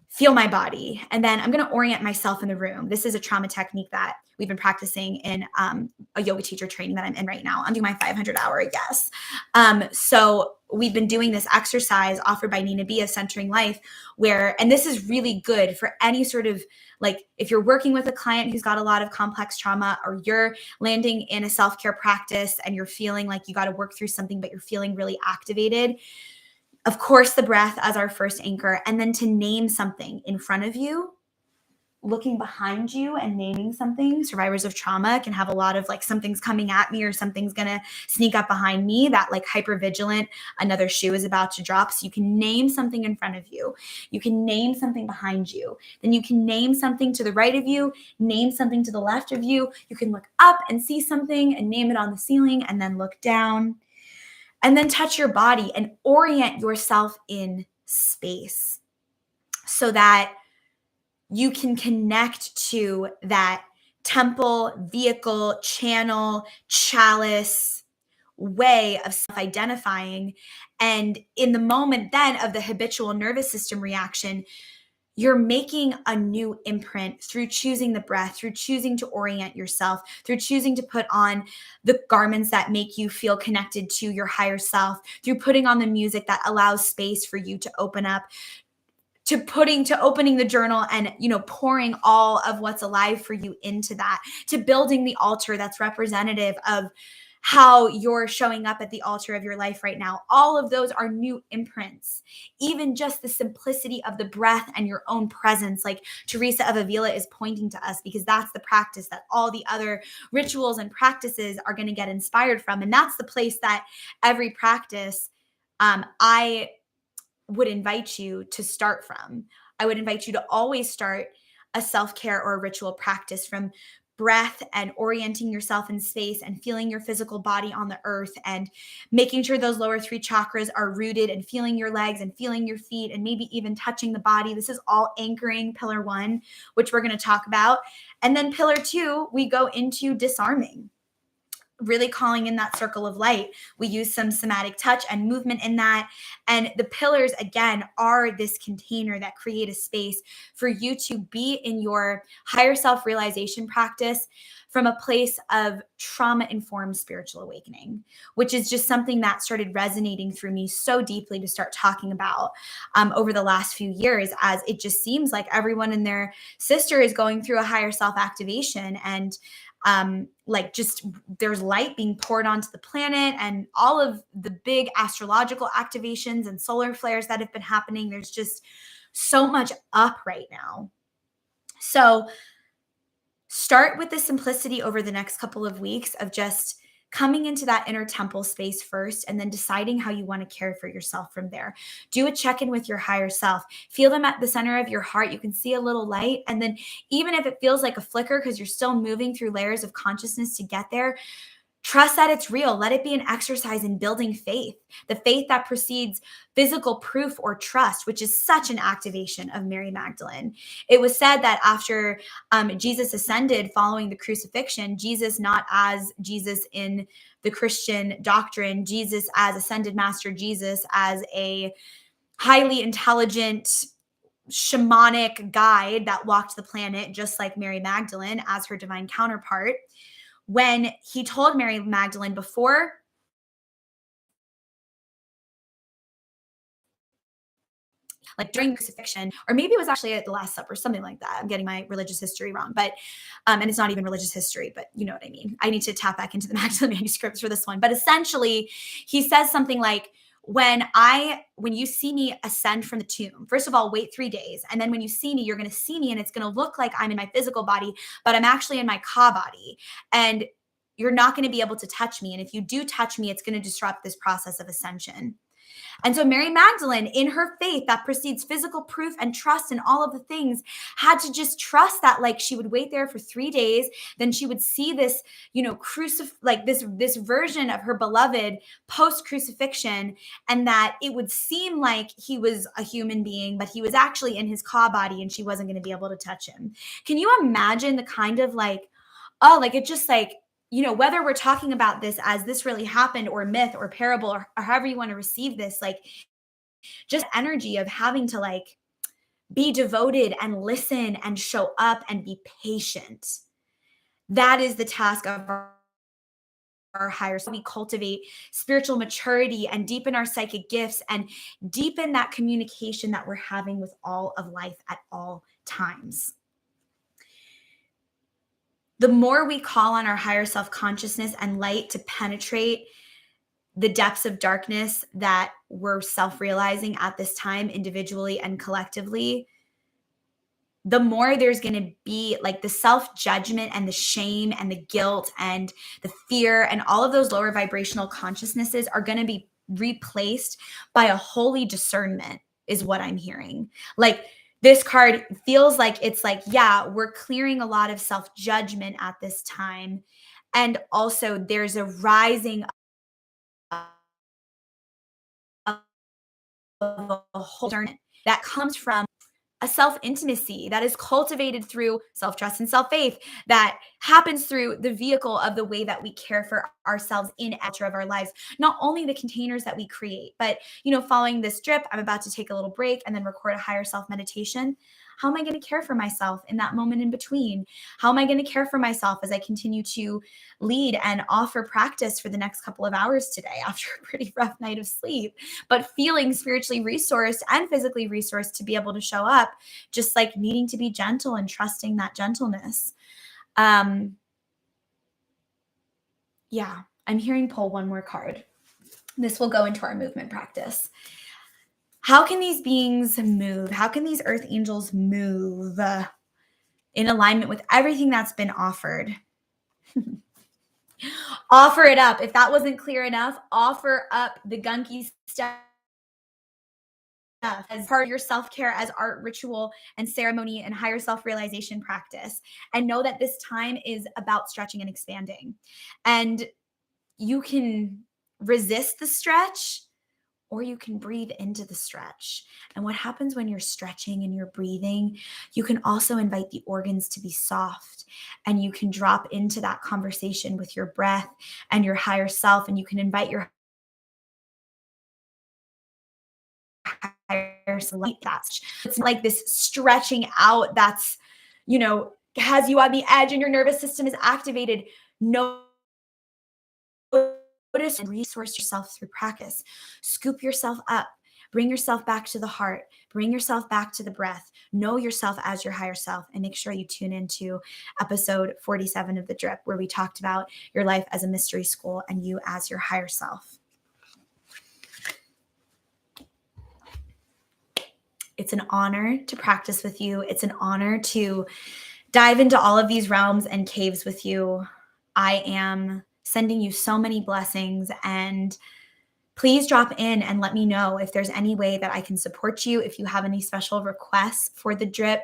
feel my body. And then I'm going to orient myself in the room. This is a trauma technique that we've been practicing in a yoga teacher training that I'm in right now. I'm doing my 500-hour, I guess. So we've been doing this exercise offered by Nina B of Centering Life, where, and this is really good for any sort of, like, if you're working with a client who's got a lot of complex trauma, or you're landing in a self-care practice and you're feeling like you got to work through something, but you're feeling really activated. Of course, the breath as our first anchor, and then to name something in front of you, looking behind you and naming something. Survivors of trauma can have a lot of like, something's coming at me or something's going to sneak up behind me, that like hypervigilant, another shoe is about to drop. So you can name something in front of you. You can name something behind you. Then you can name something to the right of you, name something to the left of you. You can look up and see something and name it on the ceiling, and then look down. And then touch your body and orient yourself in space so that you can connect to that temple, vehicle, channel, chalice way of self-identifying. And in the moment then of the habitual nervous system reaction, you're making a new imprint through choosing the breath, through choosing to orient yourself, through choosing to put on the garments that make you feel connected to your higher self, through putting on the music that allows space for you to open up, to opening the journal and, pouring all of what's alive for you into that, to building the altar that's representative of how you're showing up at the altar of your life right now. All of those are new imprints. Even just the simplicity of the breath and your own presence, like Teresa of Avila is pointing to us, because that's the practice that all the other rituals and practices are going to get inspired from. And that's the place that every practice, I would invite you to start from. I would invite you to always start a self-care or a ritual practice from breath and orienting yourself in space and feeling your physical body on the earth and making sure those lower three chakras are rooted and feeling your legs and feeling your feet and maybe even touching the body. This is all anchoring pillar one, which we're going to talk about. And then pillar two, we go into disarming, really calling in that circle of light. We use some somatic touch and movement in that. And the pillars, again, are this container that create a space for you to be in your higher self-realization practice from a place of trauma-informed spiritual awakening, which is just something that started resonating through me so deeply to start talking about over the last few years, as it just seems like everyone and their sister is going through a higher self-activation. And like just there's light being poured onto the planet and all of the big astrological activations and solar flares that have been happening. There's just so much up right now. So start with the simplicity over the next couple of weeks of just coming into that inner temple space first and then deciding how you want to care for yourself from there. Do a check-in with your higher self. Feel them at the center of your heart. You can see a little light. And then even if it feels like a flicker because you're still moving through layers of consciousness to get there, trust that it's real. Let it be an exercise in building faith, the faith that precedes physical proof or trust, which is such an activation of Mary Magdalene. It was said that after Jesus ascended following the crucifixion, Jesus, not as Jesus in the Christian doctrine, Jesus as ascended master, Jesus as a highly intelligent, shamanic guide that walked the planet, just like Mary Magdalene as her divine counterpart. When he told Mary Magdalene before like during the crucifixion, or maybe it was actually at the Last Supper, something like that. I'm getting my religious history wrong, but and it's not even religious history, but you know what I mean. I need to tap back into the Magdalene manuscripts for this one. But essentially, he says something like, when you see me ascend from the tomb, first of all, wait 3 days. And then when you see me, you're going to see me and it's going to look like I'm in my physical body, but I'm actually in my Ka body. And you're not going to be able to touch me. And if you do touch me, it's going to disrupt this process of ascension. And so Mary Magdalene, in her faith that precedes physical proof and trust and all of the things, had to just trust that, like, she would wait there for 3 days, then she would see this, like this version of her beloved post crucifixion, and that it would seem like he was a human being, but he was actually in his Ka body, and she wasn't going to be able to touch him. Can you imagine the kind of it just whether we're talking about this as this really happened or myth or parable or however you want to receive this, like just energy of having to be devoted and listen and show up and be patient. That is the task of our higher. So we cultivate spiritual maturity and deepen our psychic gifts and deepen that communication that we're having with all of life at all times. The more we call on our higher self-consciousness and light to penetrate the depths of darkness that we're self-realizing at this time, individually and collectively, the more there's going to be the self-judgment and the shame and the guilt and the fear and all of those lower vibrational consciousnesses are going to be replaced by a holy discernment, is what I'm hearing. This card feels like it's yeah, we're clearing a lot of self-judgment at this time. And also there's a rising of a whole discernment that comes from a self-intimacy that is cultivated through self-trust and self-faith, that happens through the vehicle of the way that we care for ourselves in each of our lives. Not only the containers that we create, but following this drip, I'm about to take a little break and then record a higher self meditation. How am I going to care for myself in that moment in between? How am I going to care for myself as I continue to lead and offer practice for the next couple of hours today after a pretty rough night of sleep, but feeling spiritually resourced and physically resourced to be able to show up, just needing to be gentle and trusting that gentleness. Yeah, I'm hearing pull one more card. This will go into our movement practice. How can these beings move? How can these earth angels move in alignment with everything that's been offered? Offer it up. If that wasn't clear enough, offer up the gunky stuff as part of your self-care as art, ritual, and ceremony and higher self-realization practice. And know that this time is about stretching and expanding. And you can resist the stretch or you can breathe into the stretch. And what happens when you're stretching and you're breathing, you can also invite the organs to be soft and you can drop into that conversation with your breath and your higher self. And you can invite your higher self. It's like this stretching out that's, has you on the edge and your nervous system is activated. No, notice and resource yourself through practice. Scoop yourself up. Bring yourself back to the heart. Bring yourself back to the breath. Know yourself as your higher self. And make sure you tune into episode 47 of The Drip, where we talked about your life as a mystery school and you as your higher self. It's an honor to practice with you. It's an honor to dive into all of these realms and caves with you. I am sending you so many blessings, and please drop in and let me know if there's any way that I can support you, if you have any special requests for the drip,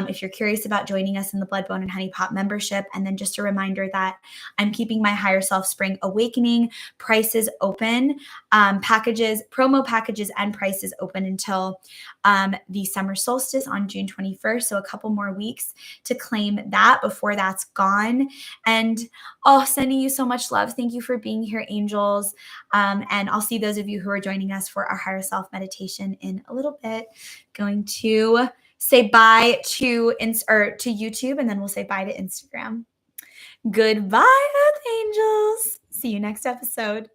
if you're curious about joining us in the Blood, Bone, and Honey Pot membership. And then just a reminder that I'm keeping my Higher Self Spring Awakening prices open, promo packages and prices open until the summer solstice on June 21st. So a couple more weeks to claim that before that's gone. And sending you so much love. Thank you for being here, angels. And I'll see those of you who are joining us for our higher self meditation in a little bit. Going to say bye to YouTube, and then we'll say bye to Instagram. Goodbye, Earth Angels. See you next episode.